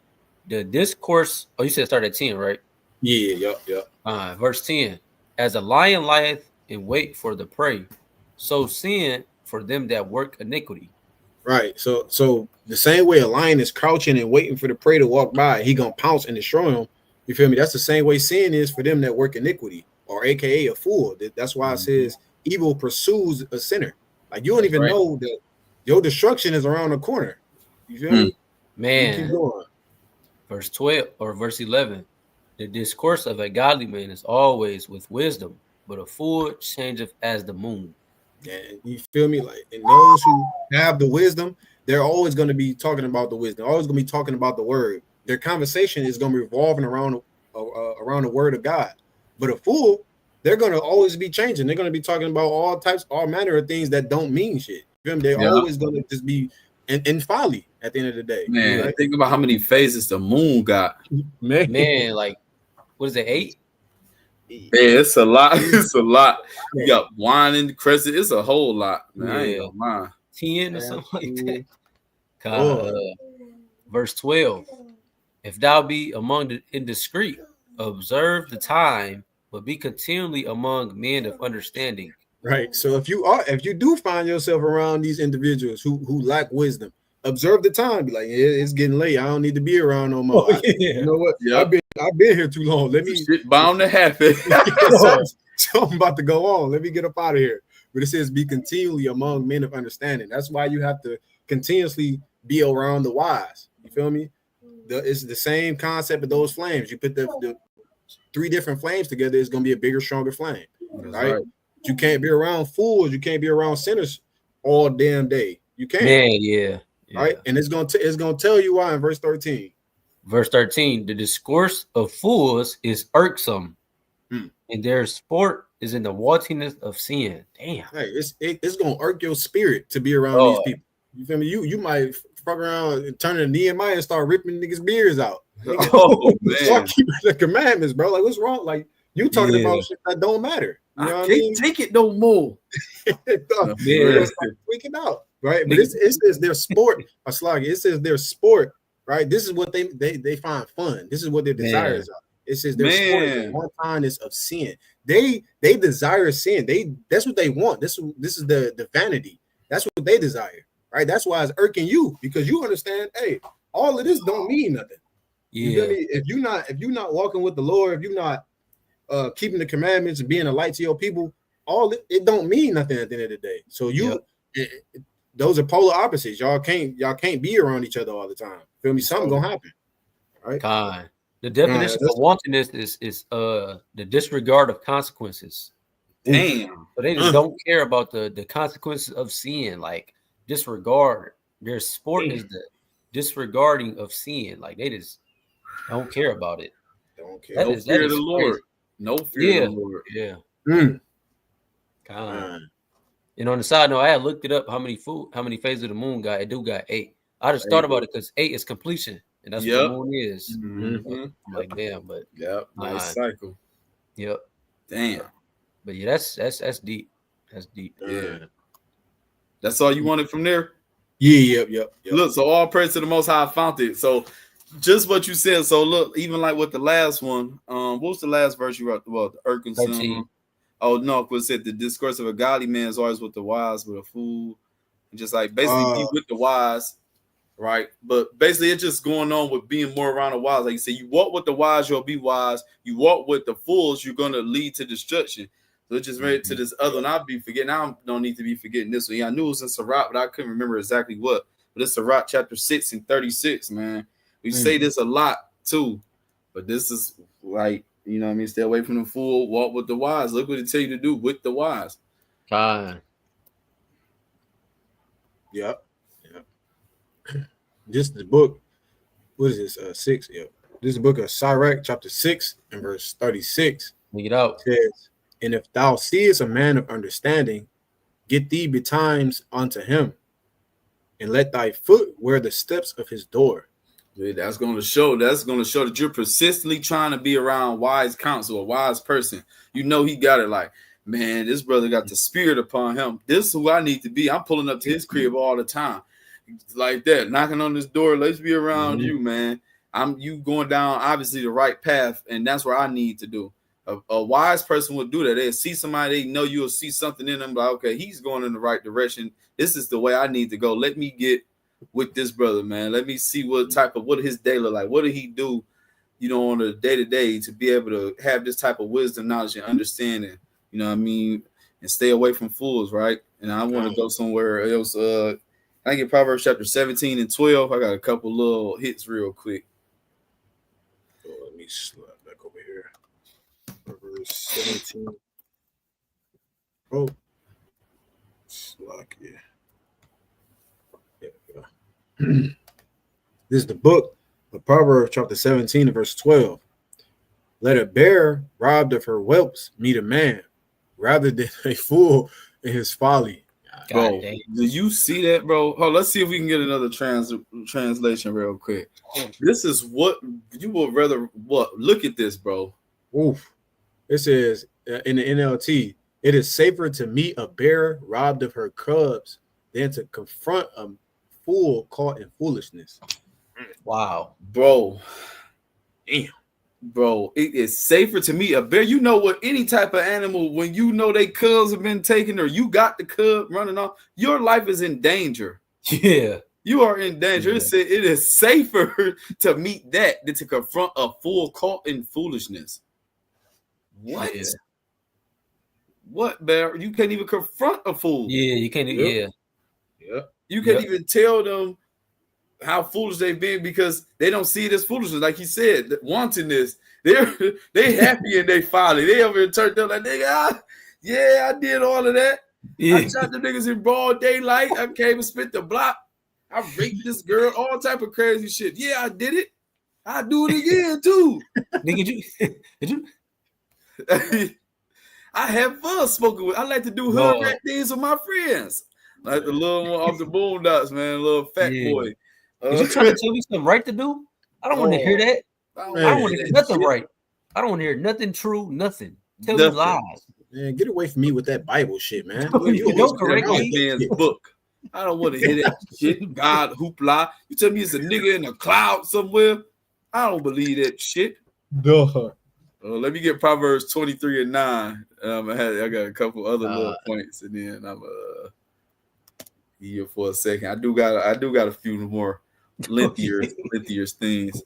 B: The discourse. Oh, you said start at 10, right?
C: Yeah, yep.
B: Verse 10. As a lion lieth in wait for the prey, so sin for them that work iniquity.
C: Right. So the same way a lion is crouching and waiting for the prey to walk by, he gonna pounce and destroy him. You feel me? That's the same way sin is for them that work iniquity, or AKA a fool. That's why it says evil pursues a sinner. Like, you don't even know that your destruction is around the corner. You feel me?
B: Man.
C: Keep going.
B: Verse 12 or verse 11. The discourse of a godly man is always with wisdom, but a fool changeth as the moon.
C: Yeah, you feel me? Like, and those who have the wisdom, they're always going to be talking about the wisdom, always going to be talking about the word. Their conversation is going to be revolving around the word of God. But a fool, they're going to always be changing. They're going to be talking about all manner of things that don't mean shit. You feel me? They're always going to just be in folly at the end of the day.
A: Man, right? Think about how many phases the moon got.
B: Man, like, what is it, 8?
A: Man, it's a lot. It's a lot. You got wine in the crescent. It's a whole lot, man. I ain't gonna lie.
B: 10 or something like that. Verse 12. If thou be among the indiscreet, observe the time, but be continually among men of understanding.
C: Right. So if you do find yourself around these individuals who lack wisdom, observe the time. Be like, yeah, it's getting late. I don't need to be around no more. You know what? Yep. I've been here too long. Let me
A: shit bound to happen.
C: something about to go on. Let me get up out of here. But it says be continually among men of understanding. That's why you have to continuously be around the wise. You feel me? It's the same concept of those flames. You put the 3 different flames together, it's gonna be a bigger, stronger flame. Right? You can't be around fools. You can't be around sinners all damn day. You can't.
B: Man, yeah.
C: Right? And it's gonna tell you why in verse 13.
B: Verse 13, the discourse of fools is irksome, and their sport is in the wantiness of sin. Damn.
C: Hey, it's gonna irk your spirit to be around these people. You feel me? You might fuck around and turn to Nehemiah and start ripping niggas' beards out.
A: Oh man,
C: start keeping the commandments, bro. Like, what's wrong? Like, you talking about shit that don't matter. You know
A: I
C: what
A: can't
C: I mean?
A: take it no more.
C: Freaking out, right? But it says their sport. It says their sport, right? This is what they find fun. This is what their desires are. It says their sport is the one kindness of sin. They desire sin. That's what they want. This is the vanity. That's what they desire, right? That's why it's irking you, because you understand, hey, all of this don't mean nothing. You feel me? If you're not walking with the Lord, if you're not keeping the commandments and being a light to your people, it don't mean nothing at the end of the day. So those are polar opposites. Y'all can't be around each other all the time. Feel me? Something gonna happen, right?
B: God. The definition of wantonness is the disregard of consequences.
A: Damn.
B: But they just don't care about the consequences of sin. Like, disregard. Their sport is the disregarding of sin. Like, they just don't care about it.
C: Don't care.
A: No fear of the Lord. No fear of the Lord.
B: Yeah.
C: God.
B: And on the side note, I had looked it up how many phases of the moon got. It do got 8. I just thought about it because 8 is completion, and that's what the moon is. I'm like, damn, but
A: nice cycle.
B: Yep.
A: Damn.
B: But yeah, that's deep. That's deep.
A: Yeah. That's all you wanted from there?
C: Yeah, yep.
A: Look, so all praise to the Most High, I found it. So just what you said. So look, even like with the last one, what was the last verse you wrote? Well, the irking son. Oh no, because it said the discourse of a godly man is always with the wise, with a fool. And just like basically be with the wise, right? But basically it's just going on with being more around the wise. Like you say, you walk with the wise, you'll be wise. You walk with the fools, you're gonna lead to destruction. So it's just read to this other one. I'll be forgetting. I don't need to be forgetting this one. Yeah, I knew it was in Sirach, but I couldn't remember exactly what. But it's Sirach chapter 6 and 36, man. We say this a lot too, but this is like, you know what I mean? Stay away from the fool, walk with the wise. Look what it tell you to do with the wise.
B: Fine.
C: Yep. This is the book. What is this? 6. Yep. This is the book of Sirach, chapter 6 and verse 36.
B: Make it out.
C: It says, and if thou seest a man of understanding, get thee betimes unto him, and let thy foot wear the steps of his door.
A: Dude, that's going to show that you're persistently trying to be around wise counsel, a wise person. You know he got it. Like, man, this brother got the spirit upon him. This is who I need to be. I'm pulling up to his crib all the time, like that, knocking on this door. Let's be around you, man. You going down obviously the right path, and that's where I need to do. A wise person would do that. They'll see somebody, they know you'll see something in them. Like, okay, he's going in the right direction. This is the way I need to go. Let me get with this brother, man. Let me see what his day look like. What did he do, you know, on a day-to-day to be able to have this type of wisdom, knowledge, and understanding, you know what I mean, and stay away from fools, right? And I want to go somewhere else. I get Proverbs chapter 17 and 12. I got a couple little hits real quick.
C: Let me slide back over here. Proverbs 17. Oh, slack, yeah. This is the book of Proverbs chapter 17 and verse 12. Let a bear robbed of her whelps meet a man rather than a fool in his folly.
A: Bro, do you see that, bro? Oh, let's see if we can get another translation real quick. This is what you would rather what? Look at this, bro.
C: Oof. It says in the NLT, it is safer to meet a bear robbed of her cubs than to confront a fool caught in foolishness.
B: Wow,
A: bro.
C: Damn.
A: Bro, it is safer to meet a bear. You know what? Any type of animal, when you know they cubs have been taken or you got the cub running off, your life is in danger.
B: Yeah.
A: You are in danger. Yeah. It is safer to meet that than to confront a fool caught in foolishness. What? Yeah. What, bear? You can't even confront a fool.
B: Yeah, you can't.
A: Yeah. You can't even tell them how foolish they've been because they don't see it as foolishness. Like he said, wantonness. They happy and they folly. They over here turned up like, nigga, I did all of that. Yeah. I shot the niggas in broad daylight. I came and spit the block. I raped this girl, all type of crazy shit. Yeah, I did it. I do it again too.
B: Nigga, did you?
A: I have fun smoking with. I like to do hood rat things with my friends, like the little one off the boondocks, man, little fat boy.
B: Is you trying to tell me something right to do? I don't want to hear that. I don't want to hear nothing right. I don't want to hear nothing true. Nothing. Tell me lies.
C: Man, get away from me with that Bible shit, man.
B: You don't correct me.
A: Man's book. I don't want to hear that shit. God hoopla. You tell me it's a nigga in a cloud somewhere. I don't believe that shit.
C: Duh.
A: Let me get Proverbs 23 and 9. I got a couple other little points, and then I'm here for a second. I do got a few more lengthier things.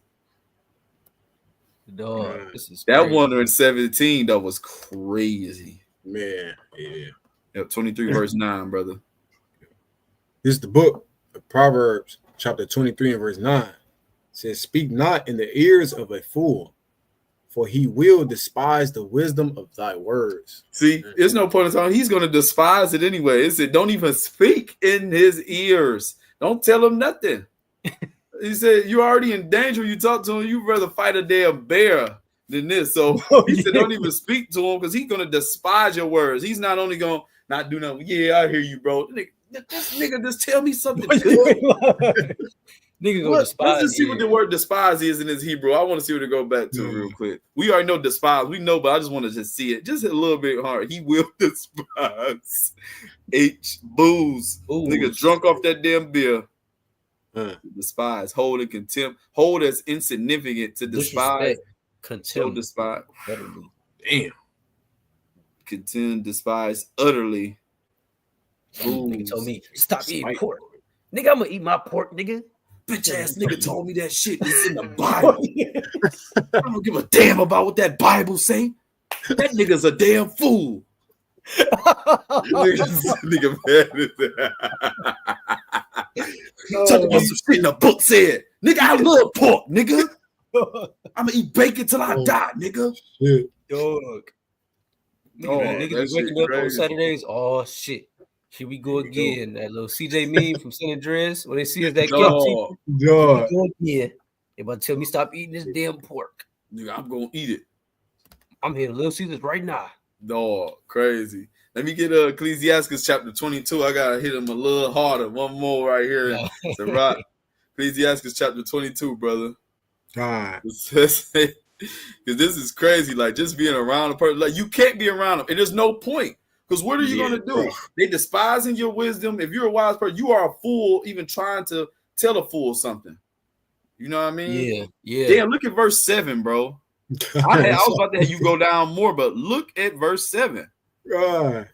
B: Dog, this is
A: that
B: crazy.
A: 117 though was crazy.
C: Man, yeah.
A: Yep, 23 verse 9, brother.
C: This is the book of Proverbs, chapter 23 and verse 9. It says, "Speak not in the ears of a fool, for he will despise the wisdom of thy words."
A: See, there's no point in time. He's going to despise it anyway. It said, don't even speak in his ears. Don't tell him nothing. He said, you're already in danger when you talk to him. You'd rather fight a damn bear than this. So he said, don't even speak to him because he's going to despise your words. He's not only going to not do nothing. Yeah, I hear you, bro. This nigga just tell me something good.
B: Nigga go despise.
A: Let's just see what the word despise is in his Hebrew. I want to see what to go back to real quick. We already know despise. We know, but I just want to just see it just a little bit hard. He will despise. Booze. Nigga drunk off that damn beer. Despise. Hold in contempt. Hold as insignificant to despise.
B: Contempt.
A: So despise.
B: Utterly.
C: Damn.
A: Contempt, despise, utterly.
B: Nigga told me, stop eating pork. Nigga, I'm gonna eat my pork, nigga.
A: Bitch ass nigga told me that shit is in the Bible. I don't give a damn about what that Bible say. That nigga's a damn fool. Nigga mad talk about some shit in the book said. Nigga, I love pork, nigga. I'm gonna eat bacon till I die, nigga.
C: Shit.
B: Dog. Niggas waking up on Saturdays. Oh shit. Here we go again. That little CJ meme from San Andreas. When they see us that guilty.
C: Dog.
B: Yeah. They about to tell me stop eating this damn pork.
A: Nigga, I'm gonna eat it.
B: I'm here to Little Caesars right now.
A: Dog, crazy. Let me get Ecclesiastes chapter 22. I gotta hit him a little harder. One more right here. So right. Ecclesiastes chapter 22, brother.
C: God.
A: Because this is crazy. Like just being around a person, like you can't be around them, and there's no point. Because what are you gonna do? Bro. They despising your wisdom. If you're a wise person, you are a fool even trying to tell a fool something. You know what I mean?
B: Yeah.
A: Damn, look at verse 7, bro. I was about to have you go down more, but look at verse 7.
C: Right.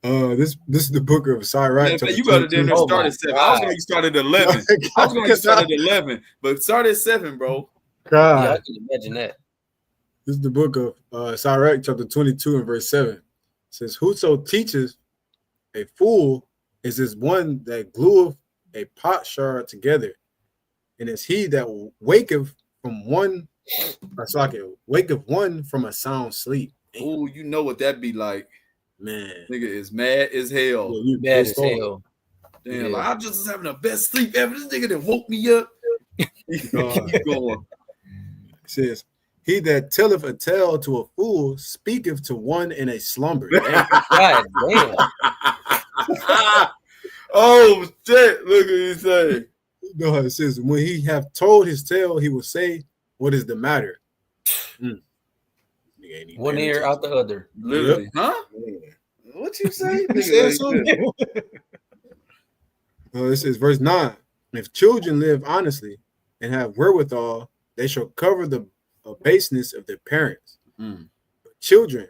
C: This is the book of Sirach.
A: Yeah, you got to then start at 7. I was going to start at 11. I was going to start at 11, but start at 7, bro.
C: God.
B: Yeah, I can imagine that.
C: This is the book of Sirach, chapter 22 and verse 7. It says, "Whoso teaches a fool is as one that glueth a potsherd together, and is he that waketh one from a sound sleep."
A: Oh, you know what that be like.
C: Man.
A: Nigga is mad as hell.
B: Yeah, you mad as hell.
A: Damn, yeah. Like, I just was having the best sleep ever. This nigga that woke me up. Keep going.
C: It says, "He that telleth a tale to a fool speaketh to one in a slumber."
B: God damn.
A: Oh shit! Look at you say.
C: No, it says, "When he have told his tale, he will say, what is the matter?"
B: One ear out the other.
A: Literally,
C: yep.
A: Huh? Yeah. What you say?
C: He said something. It says, verse 9, "If children live honestly and have wherewithal, they shall cover the baseness of their parents. But children,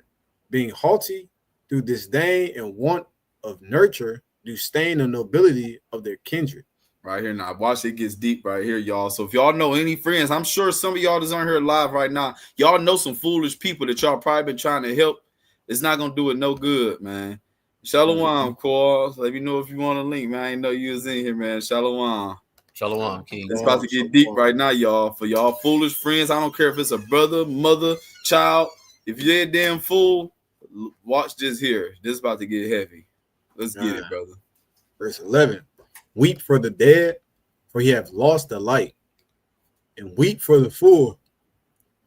C: being haughty through disdain and want of nurture, do stain the nobility of their kindred."
A: Right here now. Watch it gets deep right here, y'all. So if y'all know any friends, I'm sure some of y'all that's on here live right now, y'all know some foolish people that y'all probably been trying to help. It's not gonna do it no good, man. Shalom, Cole. Let me know if you want a link, man. I didn't know you was in here, man. Shalom.
B: Shalom, King.
A: It's about to get deep right now, y'all. For y'all foolish friends, I don't care if it's a brother, mother, child. If you're a damn fool, watch this here. This is about to get heavy. Let's get it, brother.
C: Verse 11, "Weep for the dead, for he have lost the light, and weep for the fool,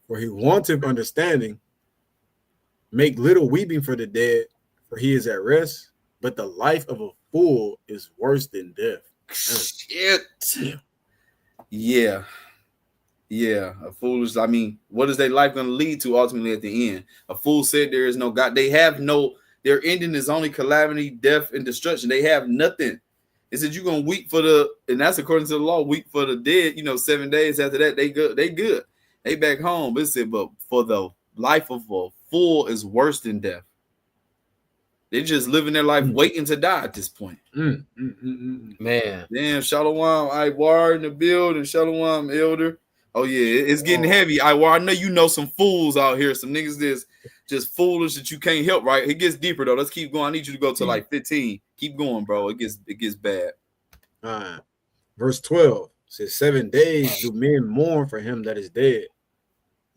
C: for he wanteth understanding. Make little weeping for the dead, for he is at rest. But the life of a fool is worse than death.
A: Shit. Yeah. Yeah. A foolish, I mean, what is their life going to lead to ultimately at the end? A fool said there is no God. They have no, their ending is only calamity, death, and destruction. They have nothing. It said you're going to weep for the, and that's according to the law, weep for the dead, 7 days after that, they good. They back home. But it said, but for the life of a fool is worse than death. They're just living their life waiting to die at this point.
B: Man.
A: Damn, Shalom, Iwar in the building, Shalom, Elder. Oh, yeah, it's getting heavy. Iwar, I know you know some fools out here, some niggas that's just foolish that you can't help, right? It gets deeper, though. Let's keep going. I need you to go to like 15. Keep going, bro. It gets bad.
C: Verse 12 says, 7 days do men mourn for him that is dead,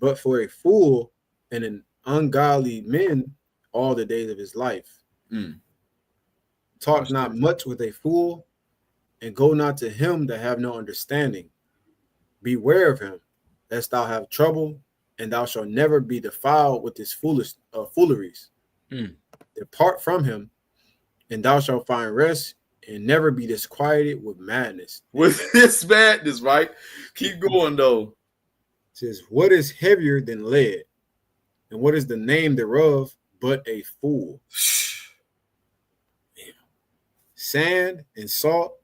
C: but for a fool and an ungodly man all the days of his life. Talk not much with a fool, and go not to him that have no understanding. Beware of him, lest thou have trouble, and thou shalt never be defiled with his fooleries. Depart from him, and thou shalt find rest, and never be disquieted with madness.
A: With this madness, right? Keep going, though.
C: It says, what is heavier than lead, and what is the name thereof but a fool? Sand and salt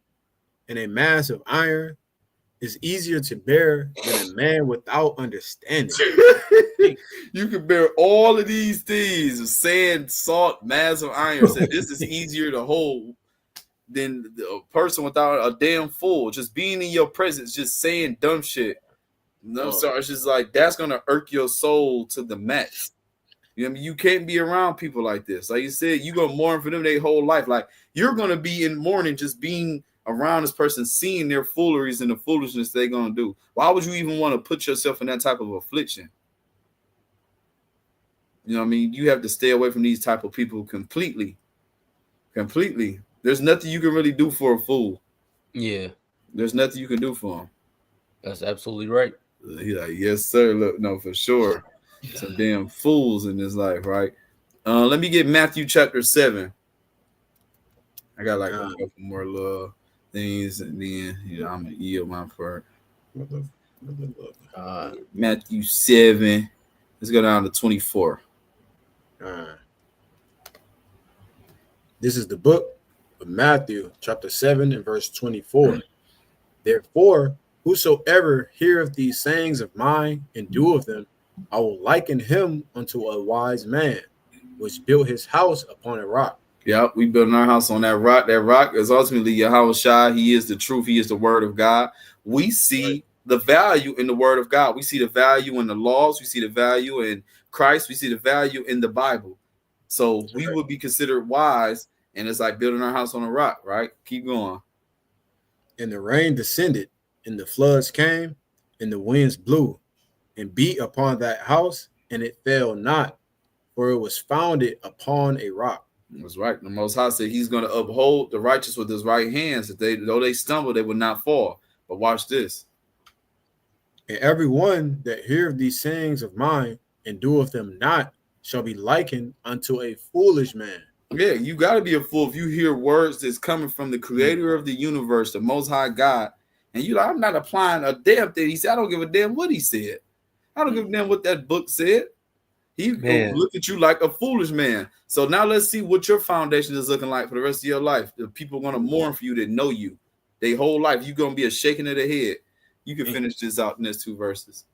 C: and a mass of iron is easier to bear than a man without understanding.
A: You can bear all of these things: sand, salt, mass of iron. So this is easier to hold than a person without a damn fool. Just being in your presence, just saying dumb shit. No, sorry, it's just like that's gonna irk your soul to the max. You know what I mean? You can't be around people like this. Like you said, you're gonna mourn for them their whole life. Like you're gonna be in mourning just being around this person, seeing their fooleries and the foolishness they're gonna do. Why would you even want to put yourself in that type of affliction? You know what I mean? You have to stay away from these type of people completely. Completely. There's nothing you can really do for a fool.
B: Yeah.
A: There's nothing you can do for him.
B: That's absolutely right.
A: He's like, yes, sir. Look, no, for sure. Some damn fools in this life, right? Let me get Matthew chapter 7. I got like a couple more little things, and then I'm gonna yield my part. Matthew 7. Let's go down to 24.
C: This is the book of Matthew, chapter 7, and verse 24. Therefore, whosoever heareth these sayings of mine and doeth them, I will liken him unto a wise man, which built his house upon a rock.
A: Yep, we built our house on that rock. That rock is ultimately Yahawah. He is the truth. He is the word of God. We see the value in the word of God. We see the value in the laws. We see the value in Christ. We see the value in the Bible. So we would be considered wise, and it's like building our house on a rock, right? Keep going.
C: And the rain descended, and the floods came, and the winds blew, and beat upon that house, and it fell not, for it was founded upon a rock.
A: That's right. The Most High said he's going to uphold the righteous with his right hands. That though they stumble, they would not fall. But watch this.
C: And every one that heareth these sayings of mine and doeth them not shall be likened unto a foolish man.
A: Yeah, you got to be a fool if you hear words that's coming from the creator of the universe, the Most High God, and you're like, I'm not applying a damn thing. He said, I don't give a damn what he said. I don't give a damn what that book said. He look at you like a foolish man. So now let's see what your foundation is looking like for the rest of your life. The people are going to mourn for you that know you. Their whole life, you're going to be a shaking of the head. You can finish this out in these 2 verses.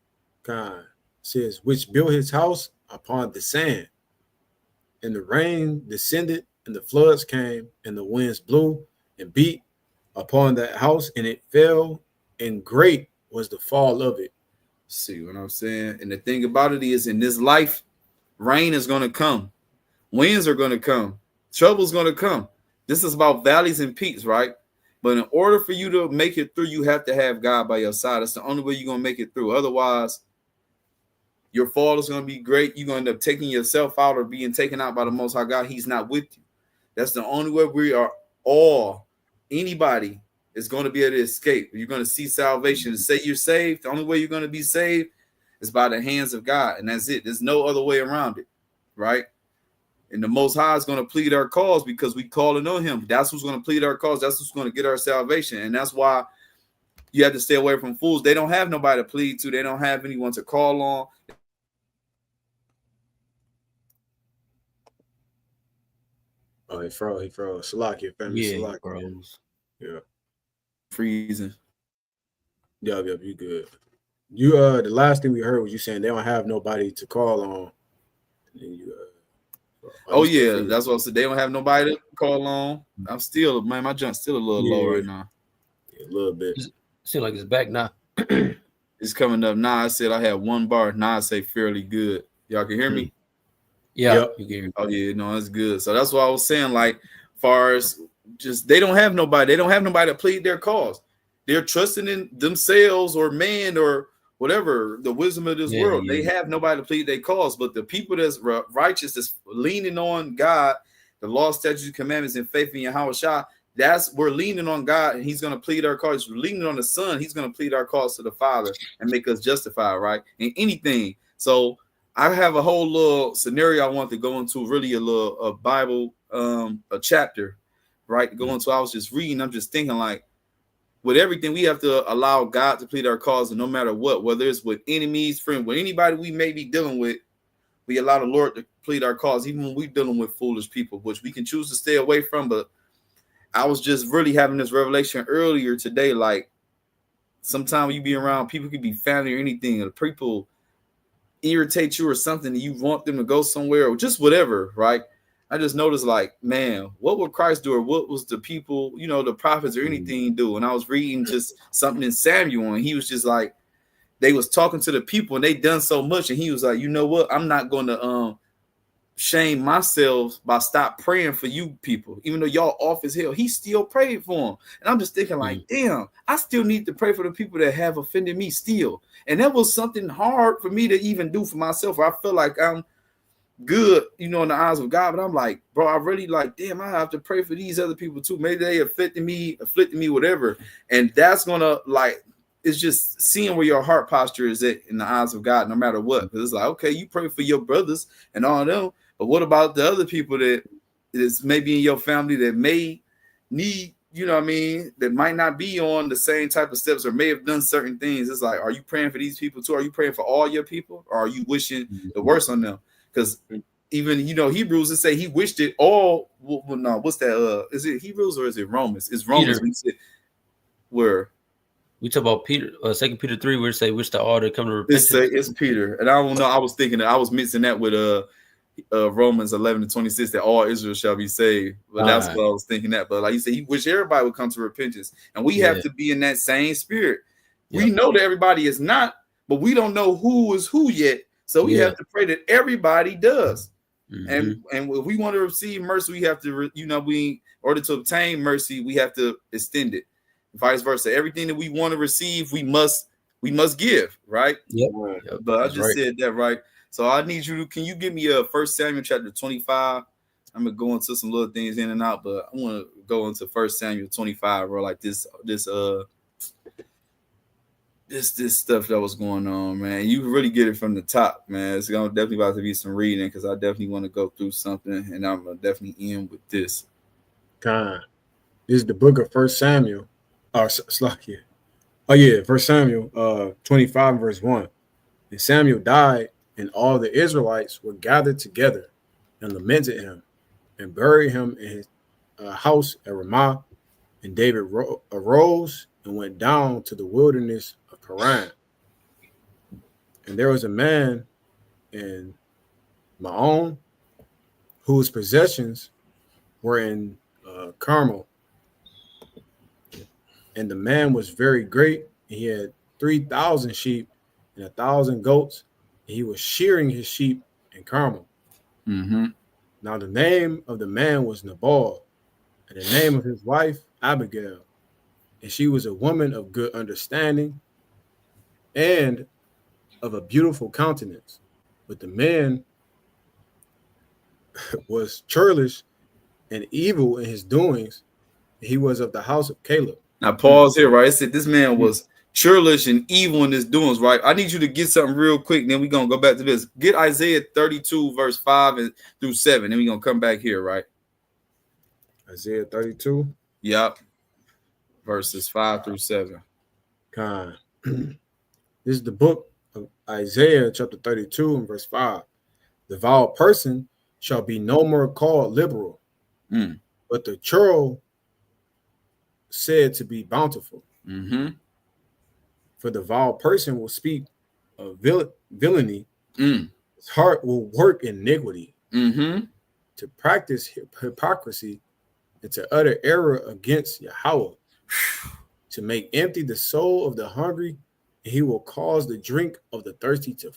C: God says, which built his house upon the sand, and the rain descended, and the floods came, and the winds blew and beat upon that house, and it fell, and great was the fall of it.
A: See what I'm saying? And the thing about it is, in this life, rain is going to come. Winds are going to come. Trouble's going to come. This is about valleys and peaks, right? But in order for you to make it through, you have to have God by your side. That's the only way you're going to make it through. Otherwise, your fall is going to be great. You're going to end up taking yourself out or being taken out by the Most High God. He's not with you. That's the only way we are all, anybody is going to be able to escape. You're going to see salvation. To say you're saved, the only way you're going to be saved is by the hands of God, and that's it. There's no other way around it, right? And the Most High is going to plead our cause because we calling on Him. That's who's going to plead our cause. That's who's going to get our salvation, and that's why you have to stay away from fools. They don't have nobody to plead to. They don't have anyone to call on.
C: Oh, he froze. Salakia, family.
B: Yeah,
C: Salakia.
B: bros.
C: Yeah.
A: Freezing.
C: Yeah, you good. You the last thing we heard was you saying they don't have nobody to call on. And you,
A: oh yeah, that's what I said. They don't have nobody to call on. I'm still, man, my junk's still a little low right now.
C: Yeah, a little bit.
B: Seems like it's back now.
A: It's coming up now. I said I had one bar. Now I say fairly good. Y'all can hear me?
B: Yeah,
C: yep.
B: You can hear me.
A: Oh yeah, no, that's good. So that's what I was saying. Like, far as just they don't have nobody. They don't have nobody to plead their cause. They're trusting in themselves or man or whatever, the wisdom of this world. They have nobody to plead their cause. But the people that's righteous, that's leaning on God, the law, statutes, commandments, and faith in Yahawah, we're leaning on God, and He's going to plead our cause. We're leaning on the Son. He's going to plead our cause to the Father and make us justified, right? In anything. So I have a whole little scenario I want to go into, really a Bible, a chapter, right? To go into. I was just reading. I'm just thinking, like, with everything, we have to allow God to plead our cause, and no matter what, whether it's with enemies, friends, with anybody we may be dealing with, we allow the Lord to plead our cause, even when we're dealing with foolish people, which we can choose to stay away from. But I was just really having this revelation earlier today. Like, sometimes you be around people, could be family or anything, and people irritate you or something, and you want them to go somewhere or just whatever, right? I just noticed, like, man, what would Christ do, or what was the people, the prophets or anything do? And I was reading just something in Samuel, and he was just like, they was talking to the people, and they done so much, and he was like, you know what? I'm not going to shame myself by stop praying for you people, even though y'all off as hell. He still prayed for them, and I'm just thinking, like, damn, I still need to pray for the people that have offended me still. And that was something hard for me to even do for myself. I feel like I'm good, in the eyes of God, but I'm like, bro, I really like, damn, I have to pray for these other people too. Maybe they afflicted me, whatever. And that's gonna, like, it's just seeing where your heart posture is at in the eyes of God, no matter what. Because it's like, okay, you pray for your brothers and all them, but what about the other people that is maybe in your family that may need, that might not be on the same type of steps or may have done certain things? It's like, are you praying for these people too? Are you praying for all your people, or are you wishing the worst on them? Because even, Hebrews, it say he wished it all. Well, no, what's that? Is it Hebrews or is it Romans? It's Romans. Where
B: we talk about Peter, 2 Peter 3, where it say wish the all to come to repentance.
A: It's Peter, and I don't know. I was thinking that I was mixing that with Romans 11:26, that all Israel shall be saved. But that's what I was thinking that. But like you said, he wish everybody would come to repentance, and we have to be in that same spirit. We know that everybody is not, but we don't know who is who yet. So we have to pray that everybody does. And if we want to receive mercy, we have to, in order to obtain mercy, we have to extend it. Vice versa. Everything that we want to receive, we must give, right?
B: Yep.
A: But I just said that, right? So I need you to, can you give me 1 Samuel chapter 25? I'm gonna go into some little things in and out, but I want to go into 1 Samuel 25, bro. Like this stuff that was going on, man. You really get it from the top, man. It's gonna definitely about to be some reading, because I definitely want to go through something, and I'm gonna definitely end with this.
C: This is the book of 1 Samuel. Slakia. Oh yeah, 1 Samuel 25 verse 1. And Samuel died, and all the Israelites were gathered together and lamented him, and buried him in his house at Ramah. And David arose and went down to the wilderness of Paran. And there was a man in Maon whose possessions were in Carmel. And the man was very great. He had 3,000 sheep and 1,000 goats. And he was shearing his sheep in Carmel. Now the name of the man was Nabal, and the name of his wife Abigail. And she was a woman of good understanding and of a beautiful countenance. But the man was churlish and evil in his doings. He was of the house of Caleb.
A: Now pause here, right? It said this man was churlish and evil in his doings, right? I need you to get something real quick, then we're gonna go back to this. Get Isaiah 32, verse 5 through 7, then we're gonna come back here, right?
C: Isaiah 32.
A: Yep. Verses 5 through 7.
C: This is the book of Isaiah, chapter 32, and verse 5. The vile person shall be no more called liberal, but the churl said to be bountiful. For the vile person will speak of villainy. His heart will work iniquity, to practice hypocrisy, and to utter error against Yahawah, to make empty the soul of the hungry, and he will cause the drink of the thirsty to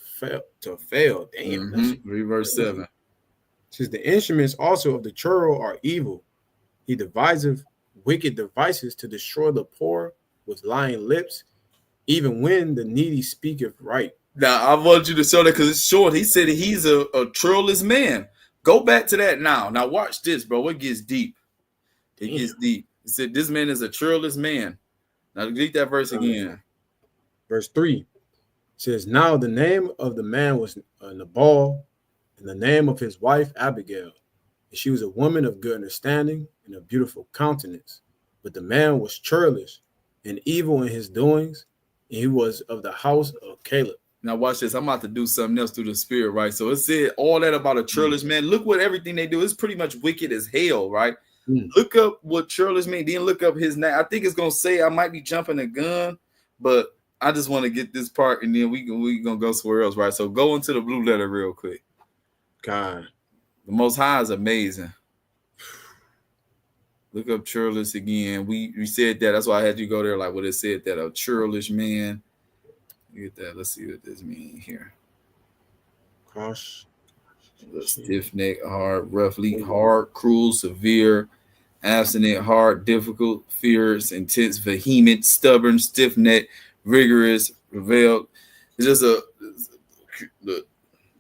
C: fail. Damn.
A: Read verse 7.
C: Since the instruments also of the churl are evil, he deviseth wicked devices to destroy the poor with lying lips, even when the needy speaketh right.
A: Now, I want you to show that because it's short. He said he's a churlish man. Go back to that now. Now, watch this, bro. It gets deep. It gets deep. He said this man is a churlish man. Now, read that verse again.
C: Verse 3 says, now the name of the man was Nabal, and the name of his wife Abigail. And she was a woman of good understanding and a beautiful countenance. But the man was churlish and evil in his doings, and he was of the house of Caleb.
A: Now watch this. I'm about to do something else through the spirit, right? So it said all that about a churlish man. Look what everything they do. It's pretty much wicked as hell, right? Look up what churlish mean. Then look up his name. I think it's gonna say I might be jumping the gun, but I just want to get this part, and then we gonna go somewhere else, right? So go into the blue letter real quick.
C: God,
A: the Most High is amazing. Look up churlish again. We said that. That's why I had you go there. Like what it said that a churlish man. Get that. Let's see what this means here.
C: Gosh.
A: Stiff neck, hard, roughly, hard, cruel, severe, abstinent, hard, difficult, fierce, intense, vehement, stubborn, stiff neck, rigorous, revealed. It's just the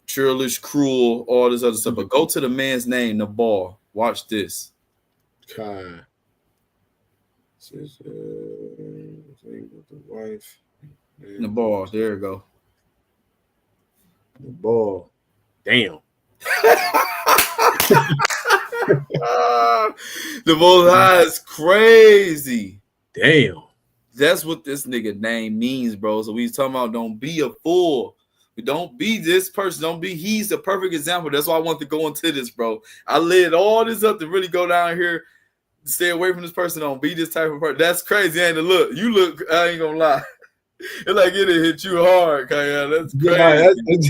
A: churlish, cruel, all this other stuff. But go to the man's name, Nabal. Watch this.
C: God. Says the wife.
A: Nabal. There you go.
C: Nabal. Damn.
A: The Most High is crazy.
C: Damn.
A: That's what this nigga name means, bro. So we talking about don't be a fool. Don't be this person. Don't be. He's the perfect example. That's why I want to go into this, bro. I laid all this up to really go down here, stay away from this person. Don't be this type of person. That's crazy, ain't it? Look, you look. I ain't gonna lie. It's like it hit you hard, Kaya. That's crazy.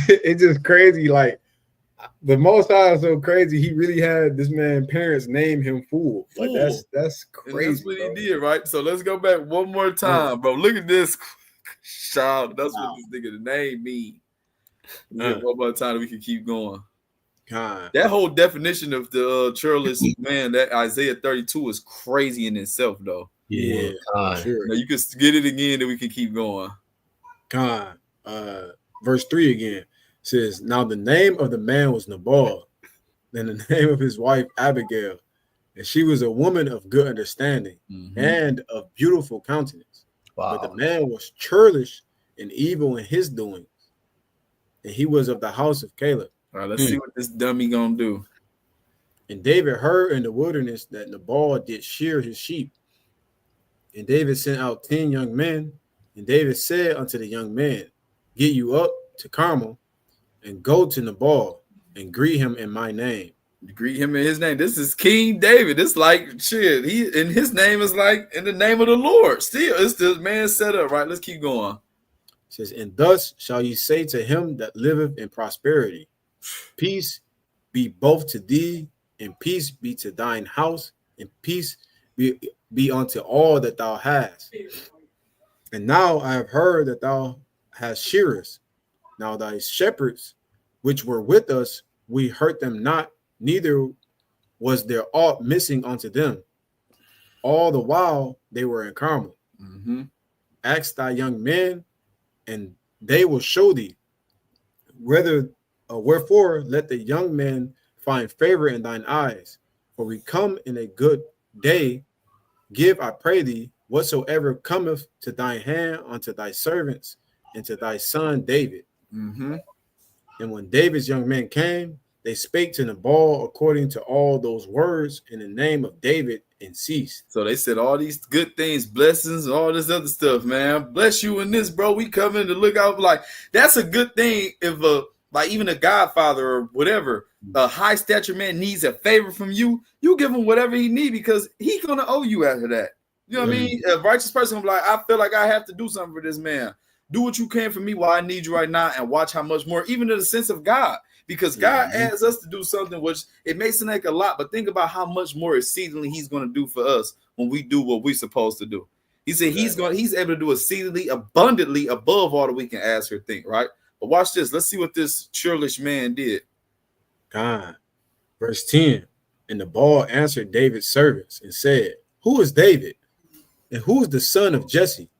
C: Yeah, it's just crazy. Like the Most High is so crazy. He really had this man parents name him fool. Like that's crazy.
A: And that's what he did, right? So let's go back one more time, bro. Look at this, child. That's what this nigga name mean. One more time, we can keep going.
C: God.
A: That whole definition of the churlish man, that Isaiah 32 is crazy in itself, though.
C: Yeah,
A: sure. Now you can get it again, then we can keep going.
C: God. Verse 3 again says, now the name of the man was Nabal, and the name of his wife Abigail, and she was a woman of good understanding and of beautiful countenance. Wow. But the man was churlish and evil in his doings, and he was of the house of Caleb.
A: All right, let's see what this dummy gonna do.
C: And David heard in the wilderness that Nabal did shear his sheep. And David sent out 10 young men, and David said unto the young men, get you up to Carmel, and go to Nabal, and greet him in my name.
A: Greet him in his name. This is King David. It's like shit. He in his name is like in the name of the Lord. Still, it's this man set up, right? Let's keep going.
C: It says, and thus shall you say to him that liveth in prosperity, peace be both to thee, and peace be to thine house, and peace be unto all that thou hast. And now I have heard that thou hast shearers. Now thy shepherds, which were with us, we hurt them not, neither was there aught missing unto them. All the while they were in Carmel. Ask thy young men, and they will show thee. Wherefore let the young men find favor in thine eyes. For we come in a good day. Give, I pray thee, whatsoever cometh to thine hand unto thy servants and to thy son David.
A: Mm-hmm.
C: And when David's young men came, they spake to Nabal according to all those words in the name of David and ceased.
A: So they said all these good things, blessings, all this other stuff, man. Bless you in this, bro. We coming to look out. Like, that's a good thing if like even a godfather or whatever, a high stature man needs a favor from you, you give him whatever he needs because he's gonna owe you after that. You know what I mean? A righteous person will be like, I feel like I have to do something for this man. Do what you can for me while I need you right now, and watch how much more, even in the sense of God. Because God asks us to do something, which it may seem like a lot, but think about how much more exceedingly he's going to do for us when we do what we're supposed to do. He said he's able to do exceedingly abundantly above all that we can ask or think, right? But watch this. Let's see what this churlish man did.
C: God. Verse 10. And Nabal answered David's servants and said, who is David? And who is the son of Jesse?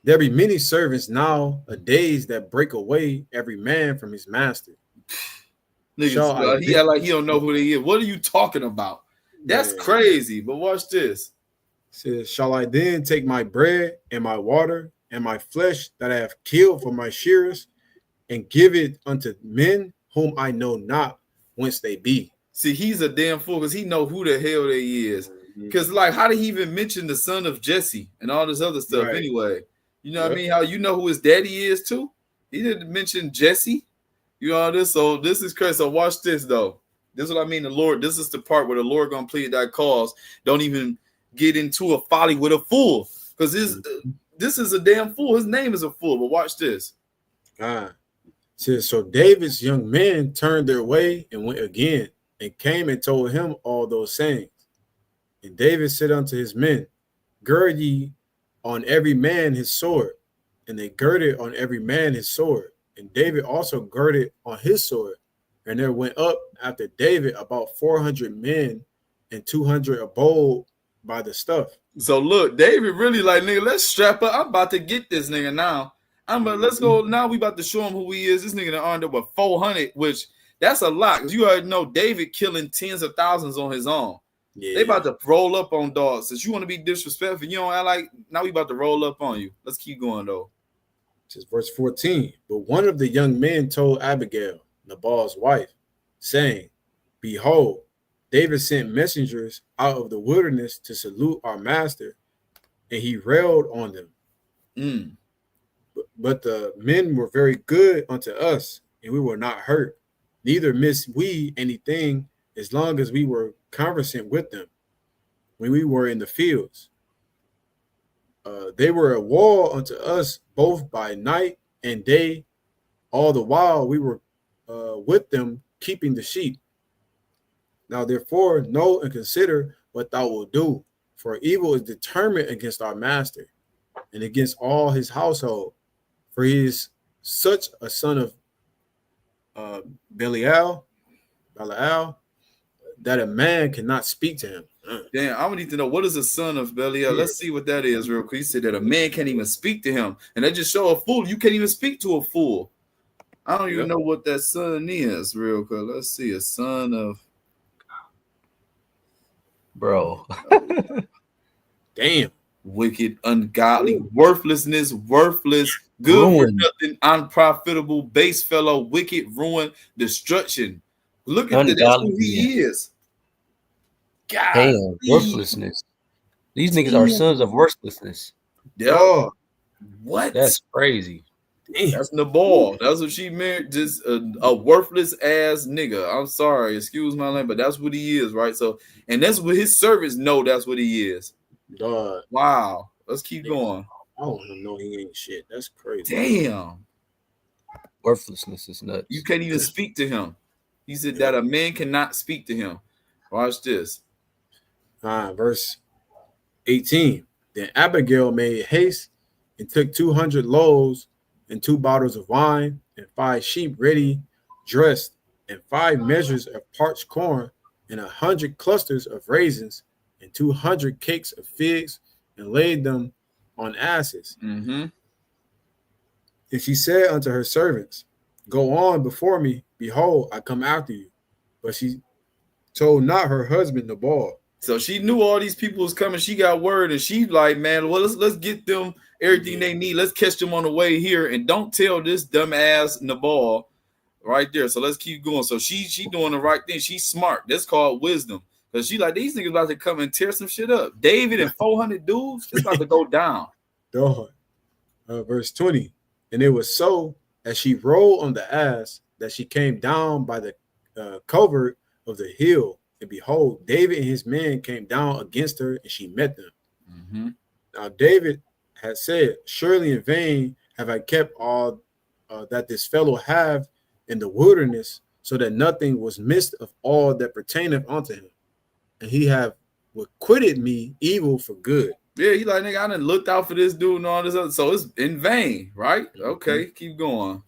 C: There be many servants nowadays that break away every man from his master.
A: Niggas, he act like he don't know who they is. What are you talking about? That's crazy. But watch this.
C: Says, shall I then take my bread and my water and my flesh that I have killed for my shearers and give it unto men whom I know not whence they be?
A: See, he's a damn fool because he know who the hell they is. Because like, how did he even mention the son of Jesse and all this other stuff anyway? You know what I mean? How you know who his daddy is too? He didn't mention Jesse. You know this, so this is crazy. So watch this though. This is what I mean. The Lord, this is the part where the Lord gonna plead that cause. Don't even get into a folly with a fool, because this is a damn fool. His name is a fool. But watch this.
C: God says, so David's young men turned their way and went again, and came and told him all those sayings. And David said unto his men, gird ye on every man his sword. And they girded on every man his sword. And David also girded on his sword. And there went up after David about 400 men and 200 abode by the stuff.
A: So look, David really like, nigga, let's strap up. I'm about to get this nigga now. Let's go now. We about to show him who he is. This nigga done earned up with 400, which that's a lot. Because you already know David killing tens of thousands on his own. Yeah. They about to roll up on dogs. Since you want to be disrespectful, you don't act like, now we about to roll up on you. Let's keep going though.
C: This is verse 14. But one of the young men told Abigail, Nabal's wife, saying, behold, David sent messengers out of the wilderness to salute our master, and he railed on them. But the men were very good unto us, and we were not hurt. Neither missed we anything as long as we were conversant with them when we were in the fields. They were a wall unto us both by night and day, all the while we were with them keeping the sheep. Now therefore know and consider what thou wilt do, for evil is determined against our master and against all his household, for he is such a son of Belial, that a man cannot speak to him.
A: Damn, I would need to know, what is the son of Belial? Let's see what that is real quick. He said that a man can't even speak to him. And that just show a fool. You can't even speak to a fool. I don't even know what that son is real quick. Let's see. A son of...
B: Bro.
C: Damn.
A: Wicked, ungodly, worthlessness, worthless, good for nothing, unprofitable, base fellow, wicked, ruin, destruction. Look at that. That's who he is. God,
B: damn, worthlessness. These niggas are sons of worthlessness.
A: Yeah. What?
B: That's crazy.
A: Damn. That's Nabal. That's what she married. Just a worthless ass nigga. I'm sorry, excuse my language, but that's what he is, right? So, and that's what his servants know. That's what he is.
C: God.
A: Wow. Let's keep going.
C: I don't even know he ain't shit. That's crazy.
A: Damn.
B: Worthlessness is nuts.
A: You can't even speak to him. He said that a man cannot speak to him. Watch this.
C: Verse 18. Then Abigail made haste and took 200 loaves and 2 bottles of wine and 5 sheep ready dressed and 5 measures of parched corn and 100 clusters of raisins and 200 cakes of figs and laid them on asses. And she said unto her servants, go on before me. Behold, I come after you. But she told not her husband Nabal.
A: So she knew all these people was coming. She got word, and she like, man, well, let's get them everything they need. Let's catch them on the way here, and don't tell this dumbass Nabal right there. So let's keep going. So she doing the right thing. She's smart. That's called wisdom. Because she like, these niggas about to come and tear some shit up. David and 400 dudes, it's about to go down.
C: Dog. Verse 20. And it was so, as she rode on the ass, that she came down by the covert of the hill. And behold, David and his men came down against her, and she met them.
A: Mm-hmm.
C: Now David had said, surely in vain have I kept all that this fellow have in the wilderness, so that nothing was missed of all that pertaineth unto him. And he have acquitted me evil for good.
A: Yeah, he like, nigga, I done looked out for this dude and all this other. So it's in vain, right? Okay, keep going.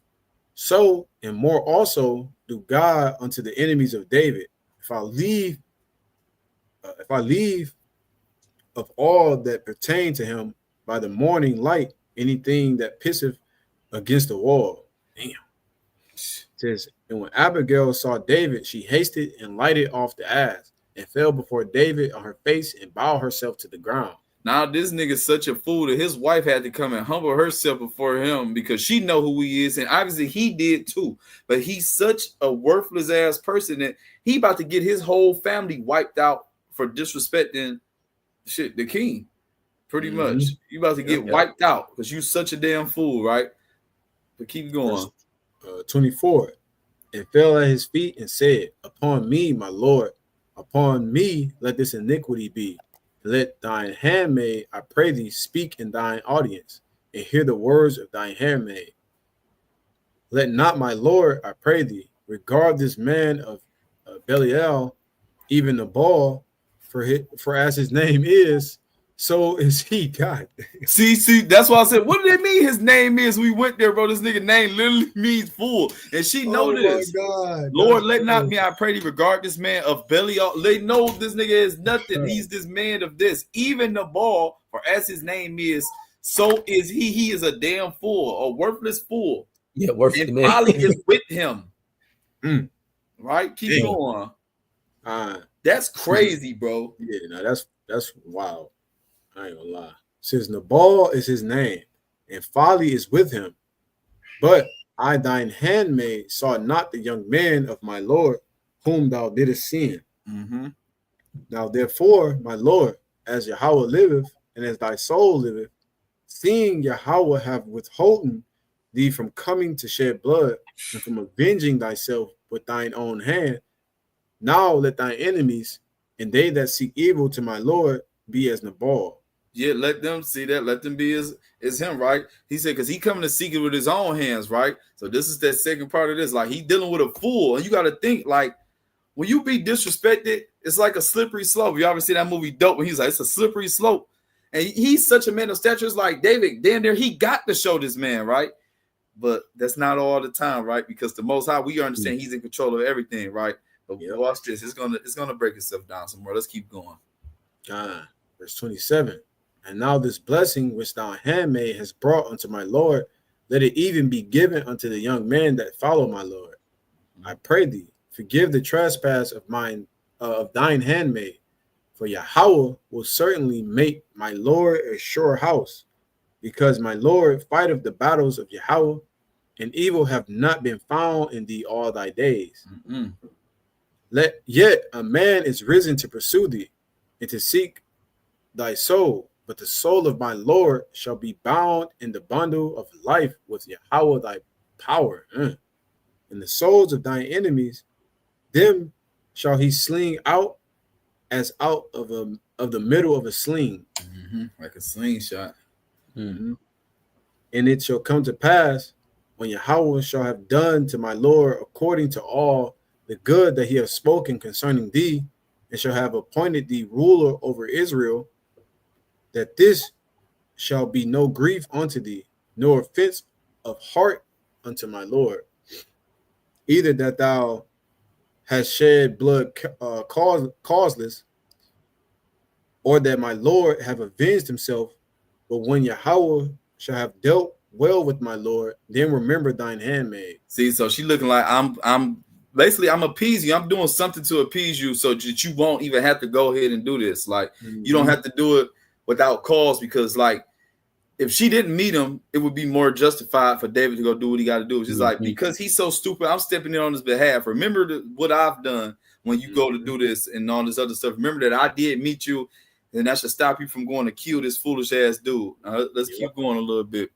C: So and more also do God unto the enemies of David. If I leave of all that pertain to him by the morning light, anything that pisseth against the wall. Damn. It says, and when Abigail saw David, she hasted and lighted off the ass, and fell before David on her face and bowed herself to the ground.
A: Now this nigga's such a fool that his wife had to come and humble herself before him because she know who he is, and obviously he did too. But he's such a worthless ass person that he about to get his whole family wiped out for disrespecting shit the king. Pretty much, you about to get wiped out because you such a damn fool, right? But keep going.
C: Verse, 24, and fell at his feet and said, upon me, my Lord, upon me let this iniquity be. Let thine handmaid, I pray thee, speak in thine audience, and hear the words of thine handmaid. Let not my Lord, I pray thee, regard this man of Belial, even Nabal, for as his name is, so is he. God.
A: See, that's why I said, what did it mean his name is? We went there, bro. This nigga name literally means fool. And she know this.
C: God,
A: Lord, let not me, I pray thee, regard this man of Belial. They know this nigga is nothing. He's this man of this. Even Nabal, for as his name is, so is he. He is a damn fool, a worthless fool.
B: Yeah, worthless
A: and
B: man.
A: Folly is with him. Right? Keep going. That's crazy, bro.
C: Yeah, no, that's wild. I ain't gonna lie. It says Nabal is his name, and folly is with him. But I, thine handmaid, saw not the young man of my Lord, whom thou didst see. Now therefore, my Lord, as Yahawah liveth, and as thy soul liveth, seeing Yahawah have withholden thee from coming to shed blood, and from avenging thyself with thine own hand, now let thine enemies and they that seek evil to my Lord be as Nabal.
A: Yeah, let them see that. Let them be as him, right? He said, because he coming to seek it with his own hands, right? So this is that second part of this. Like, he dealing with a fool. And you got to think, like, when you be disrespected, it's like a slippery slope. You obviously see that movie Dope, when he's like, it's a slippery slope. And he's such a man of stature. It's like, David, damn there, he got to show this man, right? But that's not all the time, right? Because the Most High, we understand he's in control of everything, right? But watch this. It's gonna break itself down some more. Let's keep going.
C: Verse 27. And now this blessing which thy handmaid has brought unto my Lord, let it even be given unto the young men that follow my Lord. I pray thee, forgive the trespass of thine handmaid, for Yahawah will certainly make my Lord a sure house, because my Lord fighteth the battles of Yahawah, and evil have not been found in thee all thy days. Yet a man is risen to pursue thee, and to seek thy soul, but the soul of my Lord shall be bound in the bundle of life with Yahawah thy power. And the souls of thine enemies, them shall he sling out as out of the middle of a sling.
A: Like a slingshot.
C: And it shall come to pass, when Yahawah shall have done to my Lord according to all the good that he hath spoken concerning thee, and shall have appointed thee ruler over Israel, that this shall be no grief unto thee, nor offense of heart unto my Lord, either that thou hast shed blood causeless, or that my Lord have avenged himself. But when Yahawah shall have dealt well with my Lord, then remember thine handmaid.
A: See, so she looking like I'm basically, I'm appeasing you. I'm doing something to appease you so that you won't even have to go ahead and do this. Like, you don't have to do it without cause, because, like, if she didn't meet him, it would be more justified for David to go do what he got to do. It's just like, because he's so stupid, I'm stepping in on his behalf. Remember what I've done when you go to do this and all this other stuff. Remember that I did meet you, and that should stop you from going to kill this foolish ass dude. Let's keep going a little bit.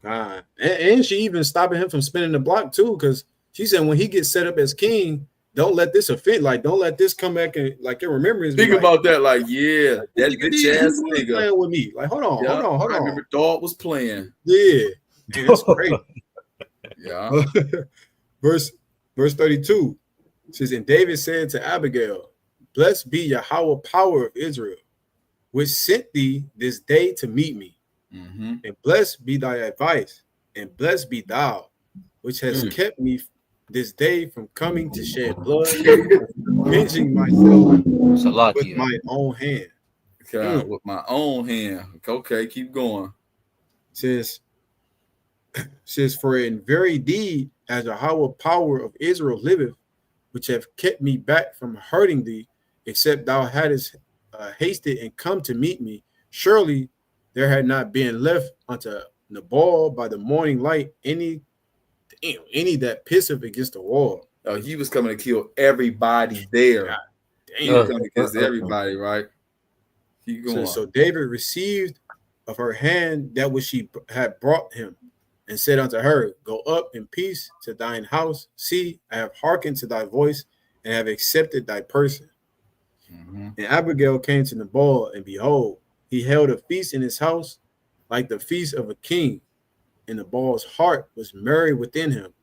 C: And she even stopping him from spinning the block too, because she said when he gets set up as king, don't let this offend. Like, don't let this come back and like your remembrance.
A: Think about that. Like, yeah, that bitch ass nigga
C: playing with me. Like, hold on.
A: I remember Dog was playing.
C: Yeah, it's great.
A: Yeah.
C: Verse 32 says, and David said to Abigail, blessed be Yahawah, power of Israel, which sent thee this day to meet me. And blessed be thy advice, and blessed be thou, which has kept me this day from coming to shed blood, avenging myself with my own hand.
A: God, with my own hand. Okay, keep going.
C: Says, for in very deed, as Yahawah, power of Israel liveth, which have kept me back from hurting thee, except thou hadst hasted and come to meet me, surely there had not been left unto Nabal by the morning light any that pisseth against the wall.
A: Oh, he was coming to kill everybody there. He was coming against everybody, right? Keep going.
C: So David received of her hand that which she had brought him, and said unto her, go up in peace to thine house. See, I have hearkened to thy voice, and have accepted thy person. And Abigail came to Nabal, and behold, he held a feast in his house, like the feast of a king. And Nabal's heart was merry within him,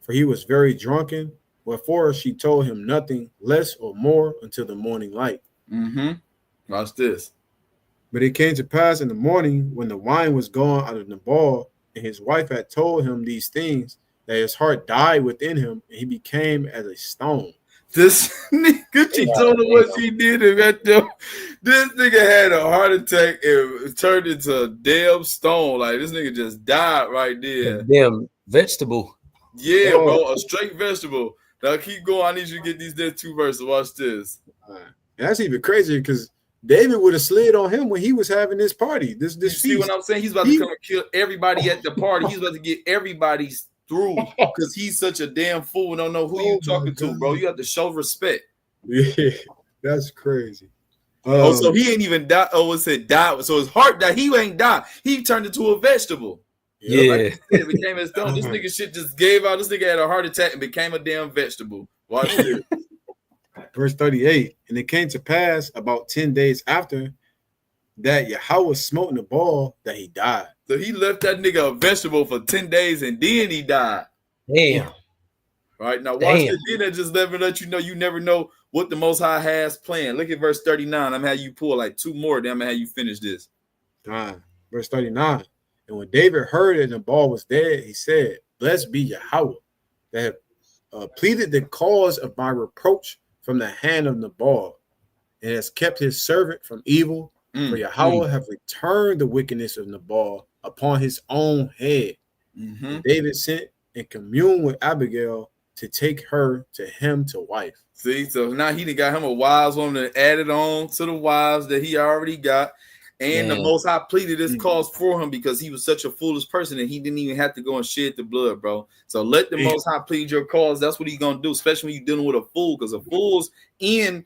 C: for he was very drunken. Wherefore she told him nothing less or more until the morning light.
A: Watch this.
C: But it came to pass in the morning, when the wine was gone out of Nabal, and his wife had told him these things, that his heart died within him, and he became as a stone.
A: This nigga, she told him what she did, and this nigga had a heart attack and turned into a damn stone. Like, this nigga just died right there.
B: A damn vegetable.
A: Yeah, bro, a straight vegetable. Now keep going. I need you to get these next two verses. Watch this.
C: And that's even crazier, because David would have slid on him when he was having this party. This
A: you see what I'm saying? He's about to come and kill everybody at the party. He's about to get everybody through, because he's such a damn fool and don't know who you talking to, bro. You have to show respect.
C: Yeah, that's crazy.
A: So he ain't even died. Oh, it said died. So his heart died. He ain't died. He turned into a vegetable.
B: Yeah,
A: like said, it became a stone. This nigga shit just gave out. This nigga had a heart attack and became a damn vegetable. Watch this.
C: Verse 38. And it came to pass about 10 days after that Yahawah smote Nabal that he died.
A: So he left that nigga a vegetable for 10 days and then he died.
B: Damn.
A: Right now, watch this. Then that just let you know you never know what the Most High has planned. Look at verse 39. I'm gonna have you pull like two more. Then I'm gonna have you finish this.
C: Verse 39. And when David heard that Nabal was dead, he said, blessed be Yahawah, that have pleaded the cause of my reproach from the hand of Nabal, and has kept his servant from evil. For Yahawah have returned the wickedness of Nabal upon his own head. David sent and communed with Abigail to take her to him to wife.
A: See, so now he done got him a wise woman that added on to the wives that he already got. And the Most High pleaded this cause for him because he was such a foolish person and he didn't even have to go and shed the blood, bro. So let the Most High plead your cause. That's what he's gonna do, especially when you're dealing with a fool, because a fool's end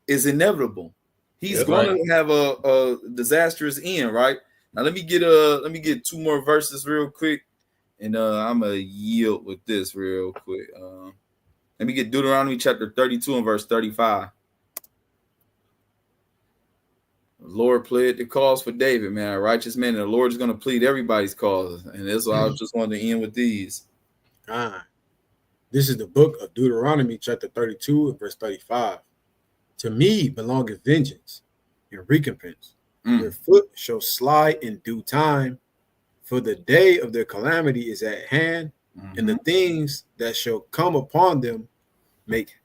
A: is inevitable. He's going to have a disastrous end, right? Now let me get two more verses real quick, and I'm gonna yield with this real quick. Let me get Deuteronomy chapter 32 and verse 35. The Lord plead the cause for David, man, a righteous man, and the Lord is going to plead everybody's cause, and that's why I just wanted to end with these.
C: This is the book of Deuteronomy chapter 32 and verse 35. To me belongeth vengeance and recompense. Your foot shall slide in due time, for the day of their calamity is at hand, and the things that shall come upon them make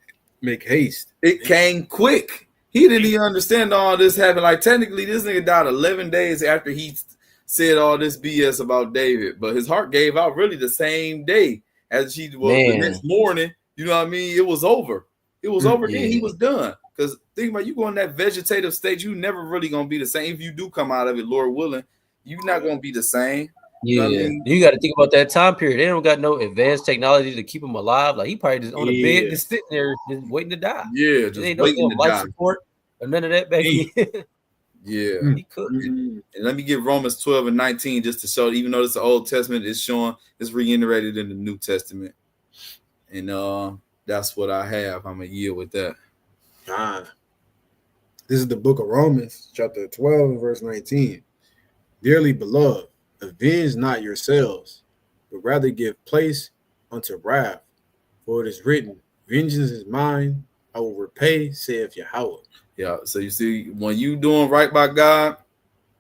C: haste.
A: It came quick. He didn't even understand all this happened. Like, technically, this nigga died 11 days after he said all this BS about David, but his heart gave out really the same day as he was the next morning. You know what I mean? It was over. It was over.
B: Yeah.
A: Then he was done. Because think about you go in that vegetative state, you never really gonna be the same. If you do come out of it, Lord willing, you're not gonna be the same. You know what I mean?
B: You got to think about that time period. They don't got no advanced technology to keep him alive. Like he probably just on the bed, just sitting there, just waiting to die.
A: Yeah,
B: There
A: just
B: ain't no
A: waiting to
B: life
A: die.
B: support or none of that back then.
A: Yeah.
B: He cooked.
A: And let me get Romans 12 and 19 just to show, even though it's the Old Testament, it's showing it's reiterated in the New Testament. And that's what I have. I'm a yield with that.
C: This is the book of Romans, chapter 12 and verse 19. Dearly beloved, avenge not yourselves, but rather give place unto wrath. For it is written, vengeance is mine, I will repay, saith Yahawah.
A: Yeah, so you see, when you doing right by God,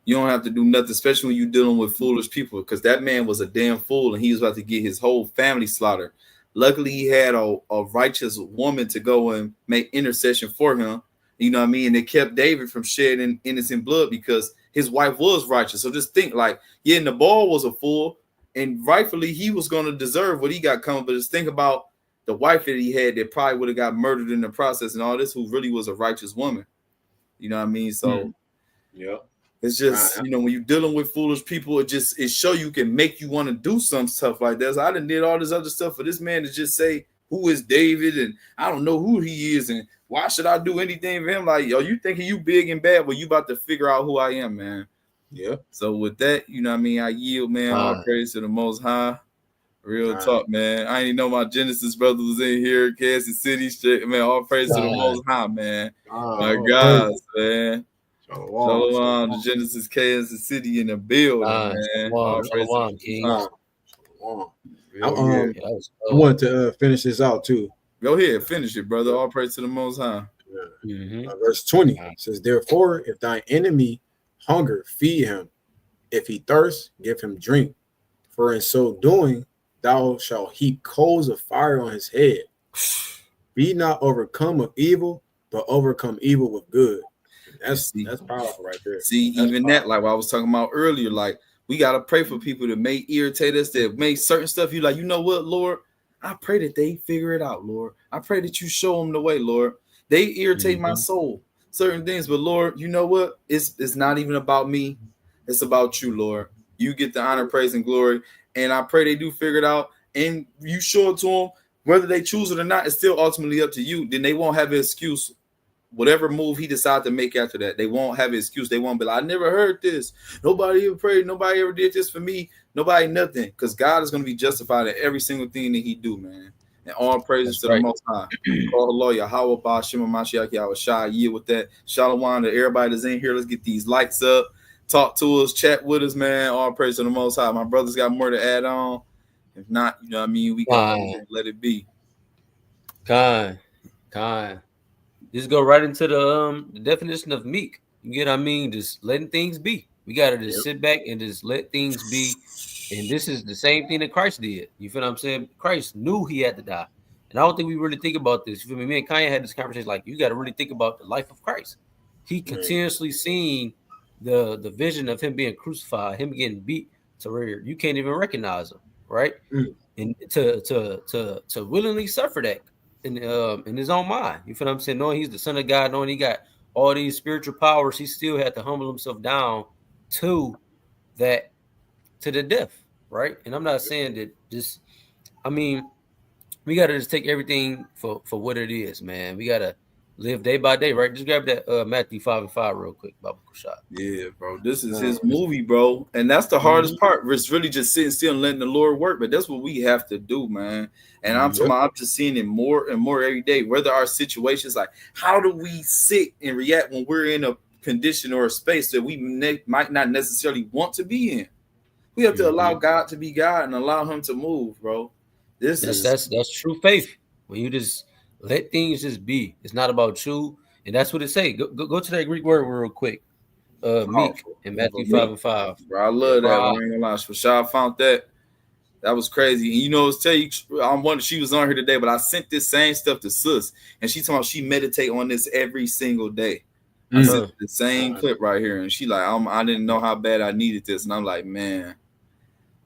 A: you don't have to do nothing, especially when you're dealing with foolish people, because that man was a damn fool and he was about to get his whole family slaughtered. Luckily, he had a righteous woman to go and make intercession for him. You know what I mean? And it kept David from shedding innocent blood because his wife was righteous. So just think like, yeah, Nabal was a fool and rightfully he was going to deserve what he got coming. But just think about the wife that he had that probably would have got murdered in the process and all this, who really was a righteous woman. You know what I mean? So
C: yeah,
A: it's just, you know, when you're dealing with foolish people, it show you can make you want to do some stuff like that. So I done did all this other stuff for this man to just say, who is David? And I don't know who he is. And why should I do anything for him? Like, yo, you thinking you big and bad? Well, you about to figure out who I am, man.
C: Yeah.
A: So with that, you know what I mean? I yield, man. All praise to the Most High. Real talk, man. I didn't know my Genesis brother was in here, Kansas City, straight, man. All praise to the Most High, man. My God, man. Shalom, the Genesis Kansas City in the building, man. All praise to the King.
C: I wanted to finish this out too.
A: Go ahead, finish it, brother. All praise to the Most High.
C: Verse 20 says, therefore, if thine enemy hunger, feed him. If he thirst, give him drink. For in so doing, thou shalt heap coals of fire on his head. Be not overcome of evil, but overcome evil with good. That's powerful right there.
A: See, that's even powerful. That, like what I was talking about earlier, like we got to pray for people that may irritate us, that may certain stuff. You like, you know what, Lord? I pray that they figure it out, Lord. I pray that you show them the way, Lord. They irritate my soul, certain things. But Lord, you know what? It's not even about me. It's about you, Lord. You get the honor, praise, and glory. And I pray they do figure it out. And you show it to them. Whether they choose it or not, it's still ultimately up to you. Then they won't have an excuse. Whatever move he decides to make after that, they won't have an excuse. They won't be like, I never heard this. Nobody ever prayed. Nobody ever did this for me. Nobody nothing. Because God is going to be justified in every single thing that he do, man. And all praises to the Most High. Call Yahawah, Hamashayach, Yahawah, yield with that. Shalom to everybody that's in here. Let's get these lights up. Talk to us. Chat with us, man. All praise to the Most High. My brother's got more to add on. If not, you know what I mean? We can let it be.
B: Kind. Just go right into the definition of meek. You get what I mean? Just letting things be. We got to just sit back and just let things be. And this is the same thing that Christ did. You feel what I'm saying? Christ knew he had to die. And I don't think we really think about this. You feel me? Me and Kanye had this conversation like, you got to really think about the life of Christ. He continuously seen the vision of him being crucified, him getting beat to where you can't even recognize him, right? And to willingly suffer that in his own mind. You feel what I'm saying? Knowing he's the Son of God, knowing he got all these spiritual powers, he still had to humble himself down to the death, right? And I'm not saying that just, I mean, we got to just take everything for what it is, man. We got to live day by day, right? Just grab that Matthew 5:5 real quick, Baba Kushad.
A: Yeah, bro. This is his movie, bro. And that's the hardest part. It's really just sitting still and letting the Lord work. But that's what we have to do, man. And I'm just seeing it more and more every day. Whether our situations, like, how do we sit and react when we're in a condition or a space that we might not necessarily want to be in? We have to allow God to be God and allow him to move, bro.
B: That's true faith. When you just let things just be. It's not about you. And that's what it say. Go to that Greek word real quick. Meek in Matthew 5:5.
A: Bro, I love that. I ain't gonna lie. Rashad found that. That was crazy. And you know, tell you, I'm wondering, she was on here today, but I sent this same stuff to Sis, and she told me she meditate on this every single day. I sent the same clip right here, and she like, I didn't know how bad I needed this, and I'm like, man,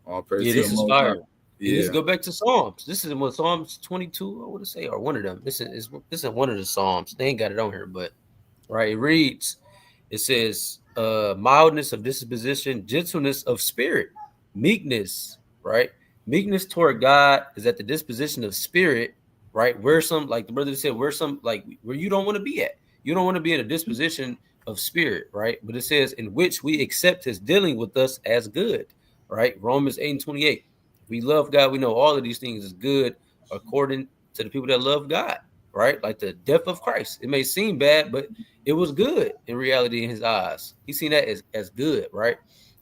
A: all praise to
B: this
A: the
B: is
A: Most
B: fire.
A: High.
B: And let's go back to Psalms. This is what Psalms 22, I want to say, or one of them. This is one of the Psalms. They ain't got it on here, but right, it reads, it says, mildness of disposition, gentleness of spirit, meekness, right? Meekness toward God is at the disposition of spirit, right? Where some, like the brother said, where you don't want to be at. You don't want to be in a disposition of spirit, right? But it says, in which we accept his dealing with us as good, right? Romans 8:28. We love God. We know all of these things is good according to the people that love God, right? Like the death of Christ. It may seem bad, but it was good in reality in his eyes. He's seen that as good, right?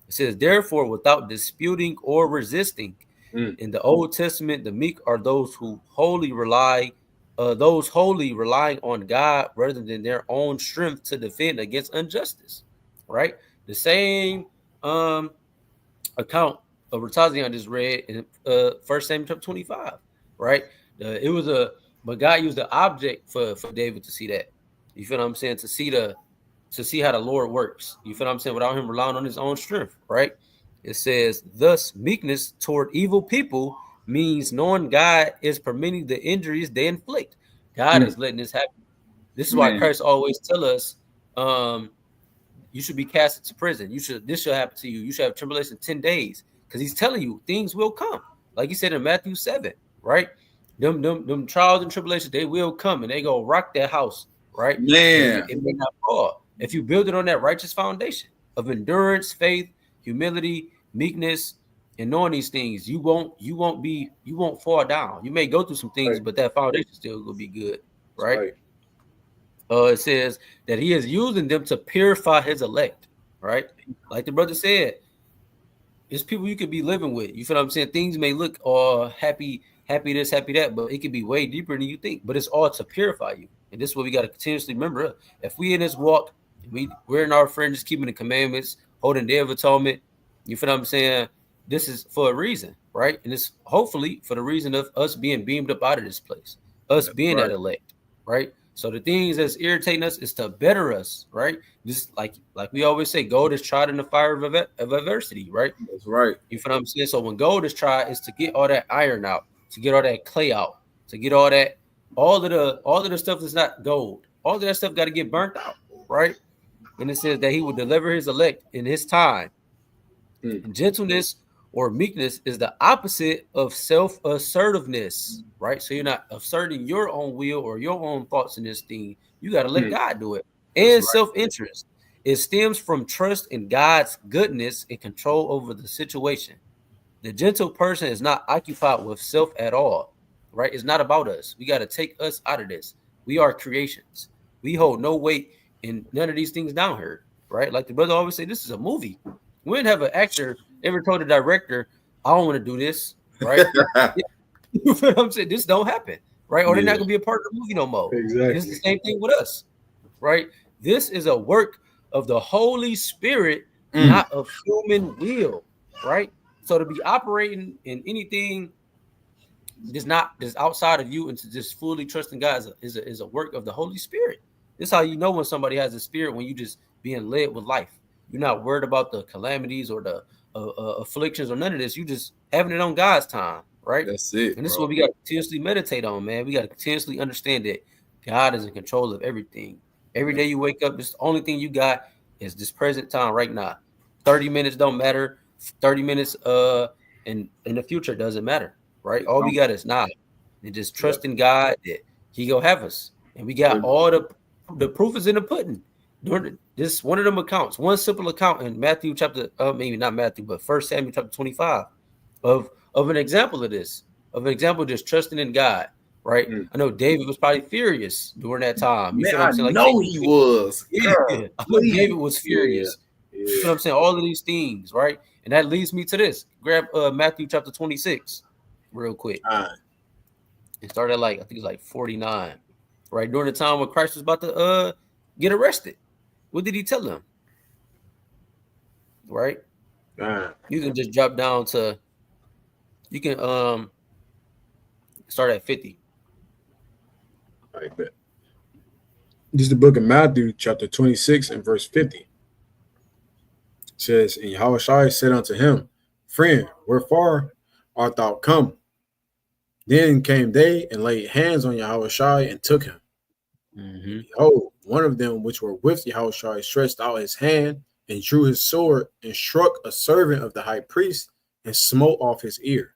B: It says, therefore, without disputing or resisting. In the Old Testament, the meek are those who wholly relying on God rather than their own strength to defend against injustice, right? The same account of Ratazian just read in 1 Samuel chapter 25, right? But God used the object for David to see that. You feel what I'm saying? To see how the Lord works. You feel what I'm saying? Without him relying on his own strength, right? It says, thus meekness toward evil people means knowing God is permitting the injuries they inflict. God is letting this happen. This is why Christ always tell us, you should be cast into prison. This should happen to you. You should have tribulation 10 days. Because he's telling you things will come. Like he said in Matthew 7, right? Them trials and tribulations, they will come and they go rock that house, right?
A: Man.
B: It may not fall. If you build it on that righteous foundation of endurance, faith, humility, meekness, and knowing these things, you won't fall down. You may go through some things, but that foundation still will be good, right? It says that he is using them to purify his elect, right? Like the brother said, it's people you could be living with. You feel what I'm saying? Things may look happy this, happy that, but it could be way deeper than you think. But it's all to purify you. And this is what we got to continuously remember. If we in this walk, we're in our friend, just keeping the commandments, holding Day of Atonement, you feel what I'm saying? This is for a reason, right? And it's hopefully for the reason of us being beamed up out of this place, us being that elect, right? So the things that's irritating us is to better us, right? Just like we always say, gold is tried in the fire of adversity, right?
A: That's right.
B: You feel what I'm saying? So when gold is tried, is to get all that iron out, to get all that clay out, to get all of the stuff that's not gold. All of that stuff got to get burnt out, right? And it says that he will deliver his elect in his time. And gentleness or meekness is the opposite of self-assertiveness, right? So you're not asserting your own will or your own thoughts in this thing. You got to let God do it. And self-interest. It stems from trust in God's goodness and control over the situation. The gentle person is not occupied with self at all, right? It's not about us. We got to take us out of this. We are creations. We hold no weight in none of these things down here, right? Like the brother always say, this is a movie. We didn't have an actor ever told the director, I don't want to do this, right? You feel what I'm saying? This don't happen, right? Or they're not going to be a part of the movie no more.
C: Exactly.
B: It's the same thing with us, right? This is a work of the Holy Spirit, not of human will, right? So to be operating in anything that's outside of you and to just fully trust in God is a work of the Holy Spirit. This is how you know when somebody has a spirit, when you just being led with life. You're not worried about the calamities or the afflictions or none of this. You just having it on God's time, right?
A: That's it.
B: And this is what we got to continuously meditate on, man. We got to continuously understand that God is in control of everything. Every day you wake up, this the only thing you got is this present time right now. 30 minutes don't matter. 30 minutes in the future doesn't matter, right? All we got is now. And just trust in God that he gonna have us. And we got all the proof is in the pudding. This one of them accounts, one simple account in Matthew chapter, maybe not Matthew, but 1 Samuel chapter 25 of an example of this, of an example of just trusting in God, right? I know David was probably furious during that time. You
A: Man,
B: feel what I'm saying?
A: I know he was.
B: Yeah, I know David was furious. Yeah. You feel what I'm saying? All of these things, right? And that leads me to this. Grab Matthew chapter 26 real quick. It started I think it's like 49, right? During the time when Christ was about to get arrested. What did he tell them? Right? You can just drop down to, you can start at 50.
C: All right, bet. This is the book of Matthew, chapter 26 and verse 50. It says, and Yahawah said unto him, friend, wherefore art thou come? Then came they and laid hands on Yahawashi and took him. Behold, one of them which were with Yahawashi stretched out his hand and drew his sword and struck a servant of the high priest and smote off his ear.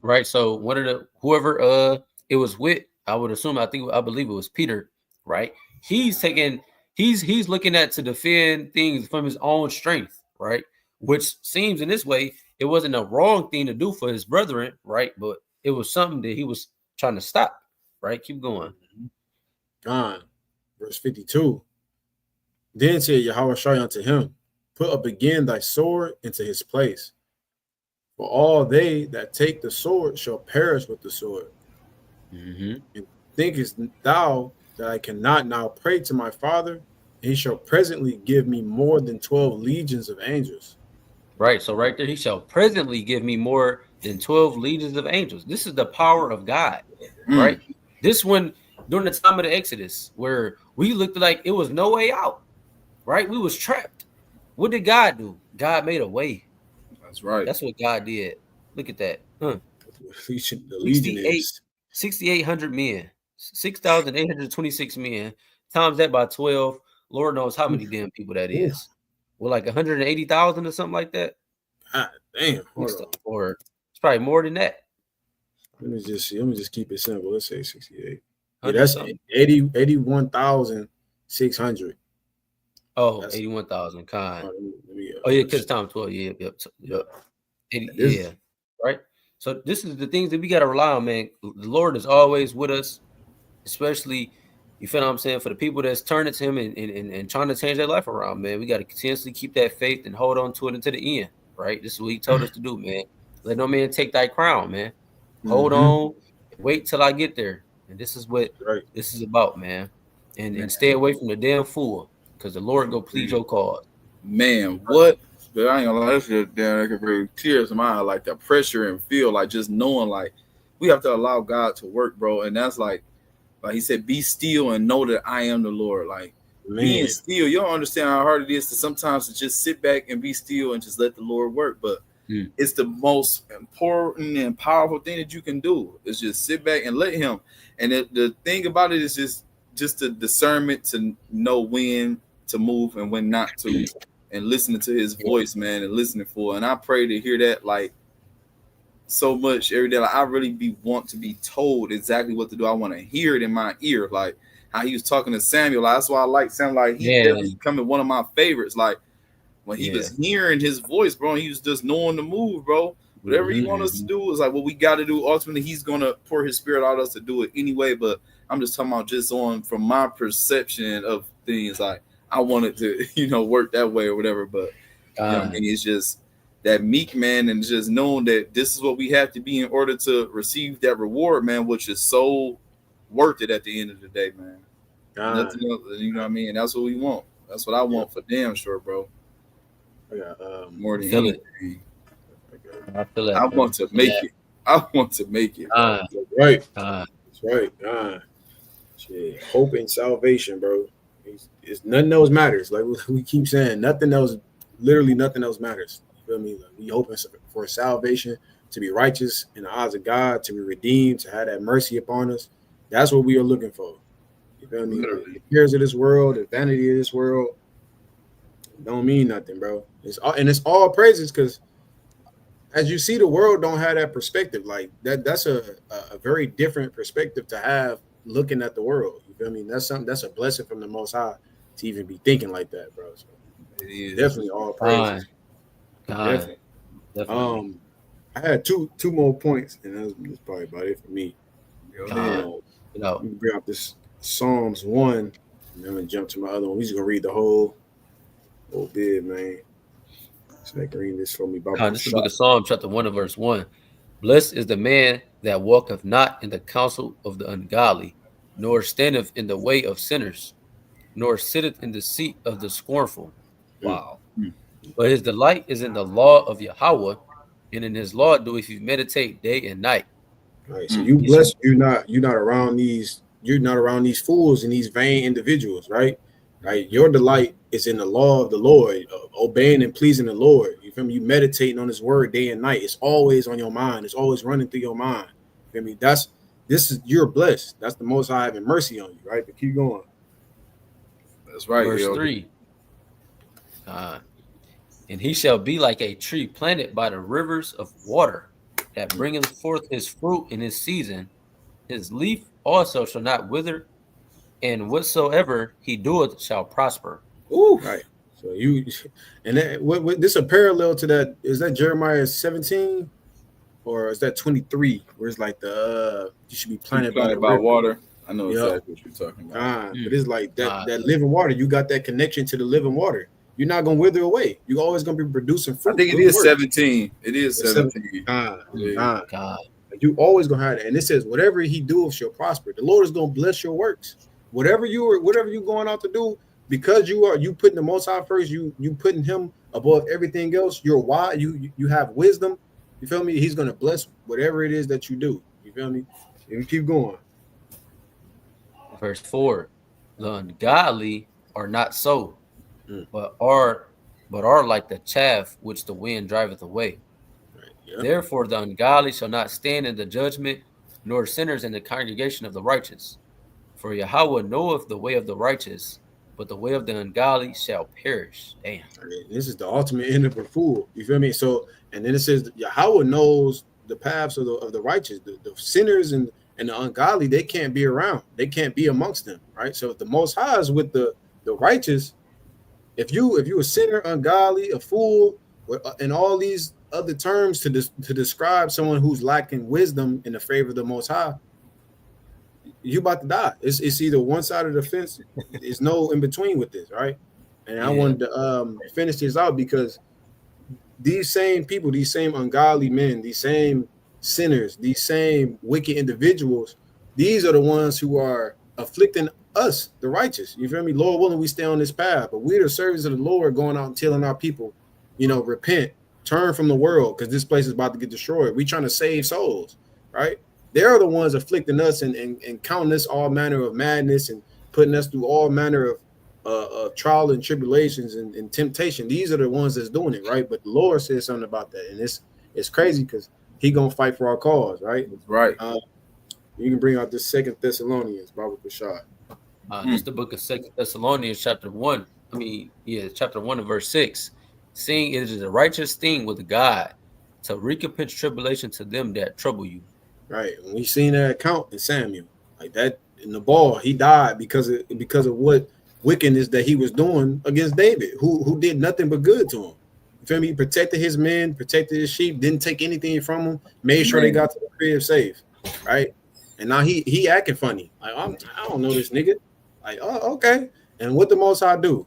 B: Right. So one of the whoever it was with, I would assume, I believe it was Peter, right? He's looking at to defend things from his own strength, right? Which seems in this way it wasn't a wrong thing to do for his brethren, right? But it was something that he was trying to stop, right? Keep going.
C: God, verse 52. Then said Yahawashi unto him, put up again thy sword into his place. For all they that take the sword shall perish with the sword. And thinkest thou that I cannot now pray to my Father, and he shall presently give me more than 12 legions of angels?
B: Right. So right there, he shall presently give me more than 12 legions of angels. This is the power of God, right? This one during the time of the Exodus, where we looked like it was no way out, right? We was trapped. What did God do? God made a way.
A: That's right.
B: That's what God did. Look at that.
C: The legion is
B: 6,800 men, 6,826 men, times that by 12. Lord knows how many damn people that is. Well, like 180,000 or something like that.
C: God damn.
B: Or it's probably more than that.
C: Let me just keep it simple. Let's say 68. Yeah, that's 81,600.
B: Oh, 81,000. Oh yeah, because time 12. Yep. 80, yeah. Right. So this is the things that we got to rely on, man. The Lord is always with us, especially, you feel what I'm saying, for the people that's turning to him and trying to change their life around, man. We got to continuously keep that faith and hold on to it until the end, right? This is what he told us to do, man. Let no man take thy crown, man. Hold on, wait till I get there. And this is what this is about, man. And stay away from the damn fool, because the Lord go plead your cause.
A: Man, what? But I ain't gonna lie, that's just damn, that could bring tears to my eye, like the pressure and feel, like just knowing, like we have to allow God to work, bro. And that's like he said, be still and know that I am the Lord. Like being still, you don't understand how hard it is to sometimes to just sit back and be still and just let the Lord work. But it's the most important and powerful thing that you can do. Is just sit back and let him. And the thing about it is just the discernment to know when to move and when not to, and listening to his voice, man, and listening for. And I pray to hear that like so much every day. Like I really want to be told exactly what to do. I want to hear it in my ear, like how he was talking to Samuel. Like, that's why I like Samuel. Like he's becoming one of my favorites. Like when he was hearing his voice, bro, he was just knowing the move, bro. Whatever he wants us to do is like what we got to do. Ultimately, he's gonna pour his spirit out us to do it anyway. But I'm just talking about just from my perception of things. Like I want it to, work that way or whatever. But you know what I mean? It's just that meek, man, and just knowing that this is what we have to be in order to receive that reward, man, which is so worth it at the end of the day, man. Nothing else, you know what I mean? And that's what we want. That's what I want for damn sure, bro. More than anything.
B: I feel that.
A: I want to make it. I want to make it.
C: Right. That's right. Shit. Hope and salvation, bro. It's nothing else matters. Like we keep saying, nothing else, literally nothing else matters. You feel me? Like we hoping for salvation, to be righteous in the eyes of God, to be redeemed, to have that mercy upon us. That's what we are looking for. You feel me? The cares of this world, the vanity of this world, don't mean nothing, bro. It's all praises, because as you see, the world don't have that perspective. Like that's a very different perspective to have looking at the world. You feel me? That's a blessing from the Most High to even be thinking like that, bro. So it is definitely all praises. Definitely. I had two more points, and that's probably about it for me. Let me bring up this Psalms 1, and then I'm gonna jump to my other one. We just gonna read the whole bit, man. So they can read this for me.
B: This is the book of Psalms, chapter 1 and verse 1. Blessed is the man that walketh not in the counsel of the ungodly, nor standeth in the way of sinners, nor sitteth in the seat of the scornful. Wow. But his delight is in the law of Yahawah, and in his law doeth he meditate day and night.
C: Right. So you blessed, you're not around these fools and these vain individuals, right? Right. Your delight is in the law of the Lord, obeying and pleasing the Lord. You feel me? You meditating on His word day and night. It's always on your mind. It's always running through your mind. You feel me? You're blessed. That's the Most High having mercy on you, right? But keep going.
A: That's right.
B: Verse 3. And he shall be like a tree planted by the rivers of water, that bringeth forth his fruit in his season. His leaf also shall not wither, and whatsoever he doeth shall prosper.
C: Ooh, right. So what this a parallel to that? Is that Jeremiah 17 or is that 23? Where it's like you should be planted by
A: water. I know exactly what you're talking about.
C: But it's like that living water. You got that connection to the living water. You're not gonna wither away. You're always gonna be producing fruit.
A: I think it is 17. It is 17.
C: You always gonna have that. And it says, whatever he doeth shall prosper. The Lord is gonna bless your works. Whatever you're going out to do, because you putting the Most High first, you putting Him above everything else. You're wise. You have wisdom. You feel me? He's gonna bless whatever it is that you do. You feel me? And we keep going.
B: Verse 4. The ungodly are not so, but are like the chaff which the wind driveth away.
C: Right, yeah.
B: Therefore the ungodly shall not stand in the judgment, nor sinners in the congregation of the righteous. For Yahawah knoweth the way of the righteous, but the way of the ungodly shall perish. Damn.
C: This is the ultimate end of a fool. You feel me? So, and then it says Yahawah knows the paths of the righteous. The sinners and the ungodly, they can't be around. They can't be amongst them, right? So if the Most High is with the righteous, if you a sinner, ungodly, a fool, and all these other terms to describe someone who's lacking wisdom in the favor of the Most High, you about to die. It's either one side of the fence. There's no in between with this, right? And I wanted to finish this out because these same people, these same ungodly men, these same sinners, these same wicked individuals, these are the ones who are afflicting us, the righteous. You feel me? Lord willing, we stay on this path, but we're the servants of the Lord going out and telling our people, repent, turn from the world, because this place is about to get destroyed. We're trying to save souls, right? They're the ones afflicting us and counting us all manner of madness and putting us through all manner of trial and tribulations and temptation. These are the ones that's doing it, right? But the Lord says something about that, and it's crazy because He gonna fight for our cause, right?
A: Right.
C: You can bring out this 2 Thessalonians, Baba Bashar.
B: This is the book of 2 Thessalonians, chapter 1. Chapter 1 and verse 6. Seeing it is a righteous thing with God to recompense tribulation to them that trouble you.
C: Right. And we seen that account in Samuel, like that in the ball. He died because of what wickedness that he was doing against David, who did nothing but good to him. You feel me? He protected his men, protected his sheep, didn't take anything from them, made sure they got to the crib safe. Right. And now he acting funny. Like, I don't know this nigga. Like, oh, okay. And what the Most High do?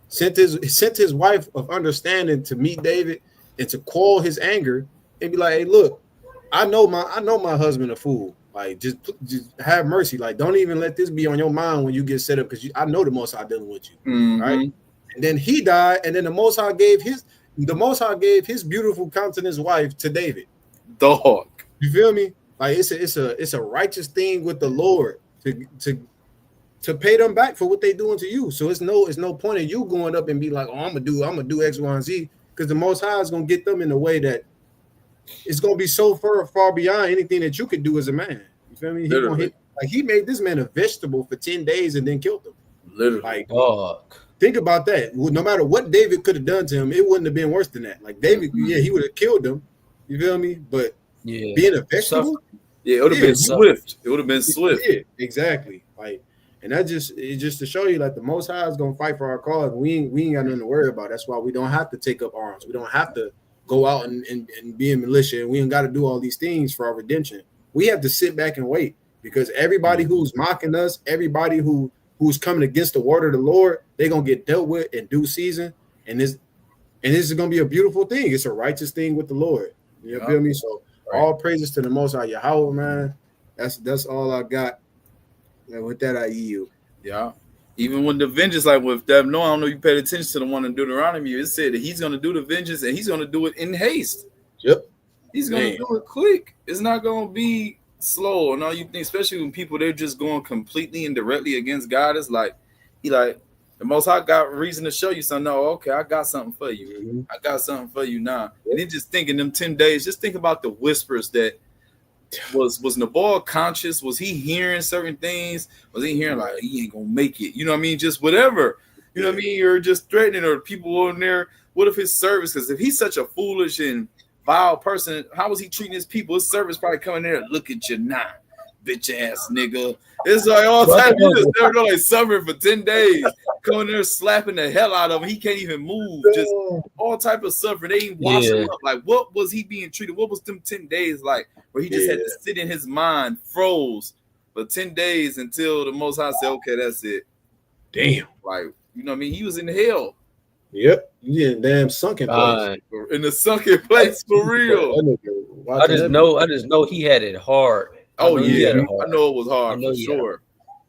C: Sent his wife of understanding to meet David and to quell his anger and be like, hey, look, I know my husband a fool. Like, just have mercy. Like, don't even let this be on your mind when you get set up, because I know the Most High dealing with you. Mm-hmm. Right. And then he died, and then the Most High gave his beautiful countenance wife to David.
A: Dog.
C: You feel me? Like, it's a righteous thing with the Lord to pay them back for what they doing to you. So it's no point in you going up and be like, oh, I'm gonna do X, Y, and Z, because the Most High is gonna get them in a way that it's gonna be so far beyond anything that you could do as a man. You feel me? He made this man a vegetable for 10 days and then killed him.
A: Literally.
C: Like, think about that. No matter what David could have done to him, it wouldn't have been worse than that. Like, David, he would have killed him. You feel me? But being a vegetable,
A: it would have been swift. It would have been swift.
C: Yeah, exactly. Like, and it's just to show you, like, the Most High is gonna fight for our cause. We ain't got nothing to worry about. That's why we don't have to take up arms. We don't have to go out and be a militia. And we ain't got to do all these things for our redemption. We have to sit back and wait, because everybody who's mocking us, everybody who's coming against the word of the Lord, they're gonna get dealt with in due season. And this is gonna be a beautiful thing. It's a righteous thing with the Lord. You feel me? So all praises to the Most High Yahawah, man. That's all I got. And with that, I yield.
A: Yeah. Even when the vengeance, like with that, no, I don't know if you paid attention to the one in Deuteronomy. It said that he's gonna do the vengeance and he's gonna do it in haste.
C: Yep.
A: He's gonna do it quick. It's not gonna be slow. And all you think, especially when people they're just going completely and directly against God, it's like The Most High got reason to show you something. No, okay, I got something for you.
C: Mm-hmm.
A: I got something for you now. And then just thinking them 10 days, just think about the whispers that was Nabal conscious? Was he hearing certain things? Was he hearing like he ain't gonna make it? You know what I mean? Just whatever. You know what I mean? You're just threatening or people on there. What if his service? Because if he's such a foolish and vile person, how was he treating his people? His service probably coming there. Look at you now, bitch ass nigga. It's like all time. You just never know, like suffering for 10 days, coming there slapping the hell out of him. He can't even move. Just all type of suffering. They ain't washing him up. Like what was he being treated? What was them 10 days like? Where he just had to sit in his mind, froze for 10 days until the Most High said, okay, that's it.
C: Damn.
A: Like, you know what I mean? He was in hell.
C: Yep. You in damn sunken place.
A: In the sunken place for real.
B: I just know he had it hard.
A: Oh, yeah. I know it was hard for sure.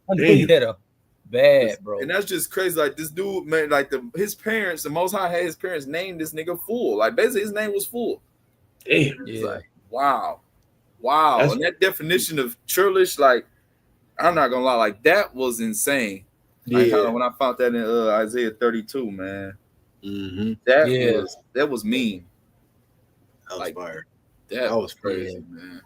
B: I know he had a bad, bro.
A: And that's just crazy. Like this dude, man, like his parents, the Most High had his parents name this nigga Fool. Like basically his name was Fool.
C: Damn.
A: It's like, wow. And that definition of churlish, like, I'm not gonna lie, like that was insane. Like, when I found that in Isaiah 32, man.
C: Mm-hmm.
A: That was mean.
C: That was fire.
A: That was crazy, man.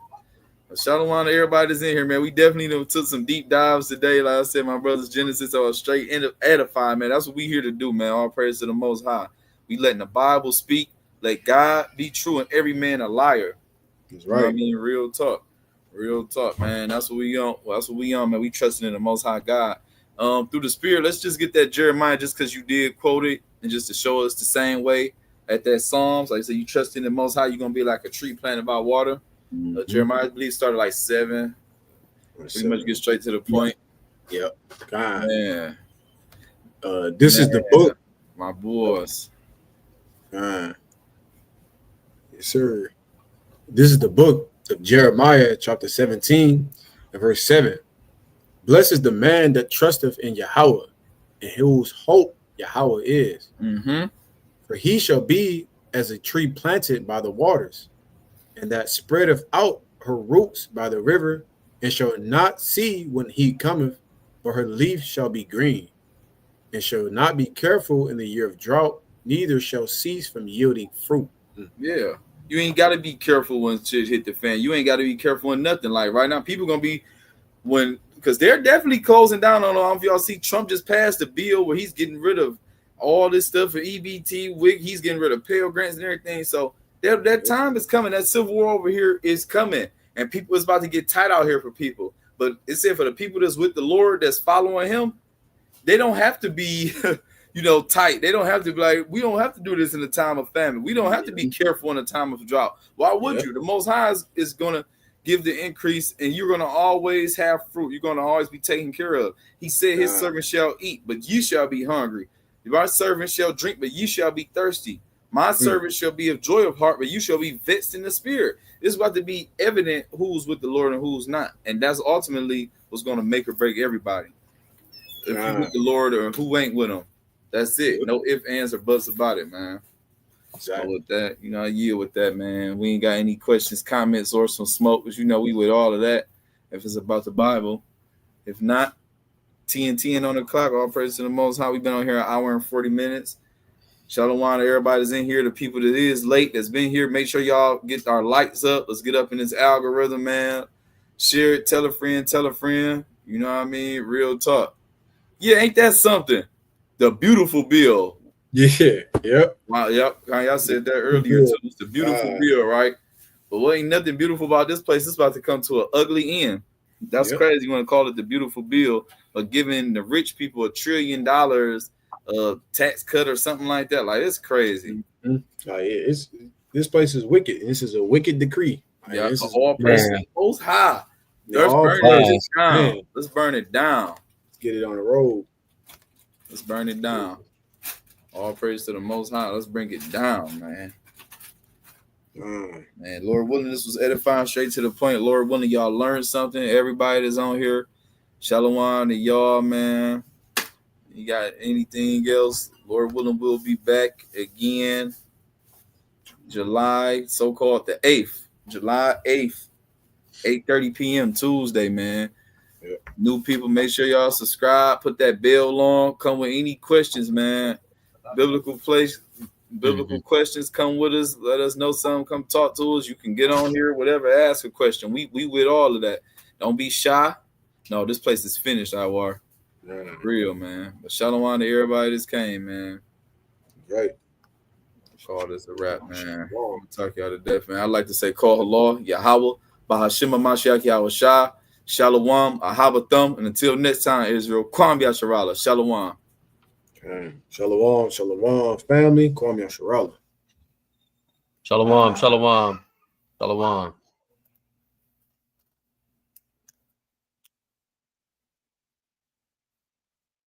A: Shout out to everybody that's in here, man. We definitely took some deep dives today. Like I said, my brothers Genesis are straight edify, man. That's what we here to do, man. All praise to the Most High. We letting the Bible speak. Let God be true and every man a liar.
C: That's right.
A: You know what I mean, real talk, man. That's what we on. That's what we on, man. We trusting in the Most High God. Through the Spirit, let's just get that Jeremiah, just because you did quote it, and just to show us the same way at that Psalms. Like I said, you trust in the Most High, you're gonna be like a tree planted by water. Jeremiah, I believe, started like 7. Pretty much get straight to the point.
C: Yep. God.
A: Man.
C: This is the book.
A: My boys.
C: Yes, sir. This is the book of Jeremiah, chapter 17, and verse 7. Blessed is the man that trusteth in Yahawah, and whose hope Yahawah is.
A: Mm-hmm.
C: For he shall be as a tree planted by the waters, and that spreadeth out her roots by the river, and shall not see when he cometh, for her leaf shall be green, and shall not be careful in the year of drought, neither shall cease from yielding fruit.
A: Yeah. You ain't got to be careful when shit hit the fan. You ain't got to be careful in nothing. Like right now, people going to be because they're definitely closing down on. I don't know if y'all see Trump just passed a bill where he's getting rid of all this stuff for EBT, WIC. He's getting rid of Pell Grants and everything. So that time is coming. That civil war over here is coming. And people is about to get tight out here for people. But it said for the people that's with the Lord, that's following him, they don't have to be tight. They don't have to be like, we don't have to do this in a time of famine. We don't have to be careful in a time of drought. Why would you? The Most High is going to give the increase, and you're going to always have fruit. You're going to always be taken care of. He said his servant shall eat, but you shall be hungry. My servant shall drink, but you shall be thirsty. My servant shall be of joy of heart, but you shall be vexed in the spirit. It's about to be evident who's with the Lord and who's not. And that's ultimately what's going to make or break everybody. If you with the Lord or who ain't with him. That's it. No ifs, ands, or buts about it, man. Exactly. So with that, I yield with that, man. We ain't got any questions, comments, or some smoke, because we with all of that if it's about the Bible. If not, TNT on the clock. All praise to the Most High. We've been on here an hour and 40 minutes. Shalom to everybody that's in here, the people that is late that's been here. Make sure y'all get our lights up. Let's get up in this algorithm, man. Share it, tell a friend, You know what I mean? Real talk. Yeah, ain't that something? The beautiful bill.
C: Yeah, yep.
A: Wow, yep. Y'all said that earlier too. It's the beautiful bill, right? But what ain't nothing beautiful about this place? It's about to come to an ugly end. That's crazy. You want to call it the beautiful bill, but giving the rich people $1 trillion tax cut or something like that. Like, it's crazy.
C: Mm-hmm. This place is wicked. This is a wicked decree.
A: Yeah, all praise Most High. Let's burn it down. Let's burn it down.
C: Let's get it on the road.
A: Let's burn it down. All praise to the Most High. Let's bring it down, man. Man, Lord willing, this was edifying, straight to the point. Lord willing, y'all learned something. Everybody that's on here, shalom to y'all, man. You got anything else? Lord willing, we'll be back again. July, so-called the 8th. July 8th, 8:30 p.m. Tuesday, man.
C: Yeah.
A: New people, make sure y'all subscribe, put that bell on, come with any questions, man. Biblical questions, come with us, let us know something, come talk to us. You can get on here, whatever, ask a question. We with all of that. Don't be shy. No, this place is finished, Yahawah. Real, man. But shalom to everybody that came, man.
C: Right.
A: Call this a wrap, man. I'm gonna talk y'all to death, man. I'd like to say call Allah, Yahawah, Bahashim HaMashaYACH Yahawashi, Shalom, Ahaba Thumb, and until next time, Israel, Kwam Yasharala, Shalom.
C: Okay. Shalom, family. Kwam Yasharala.
B: Shalom, shalom, shalom.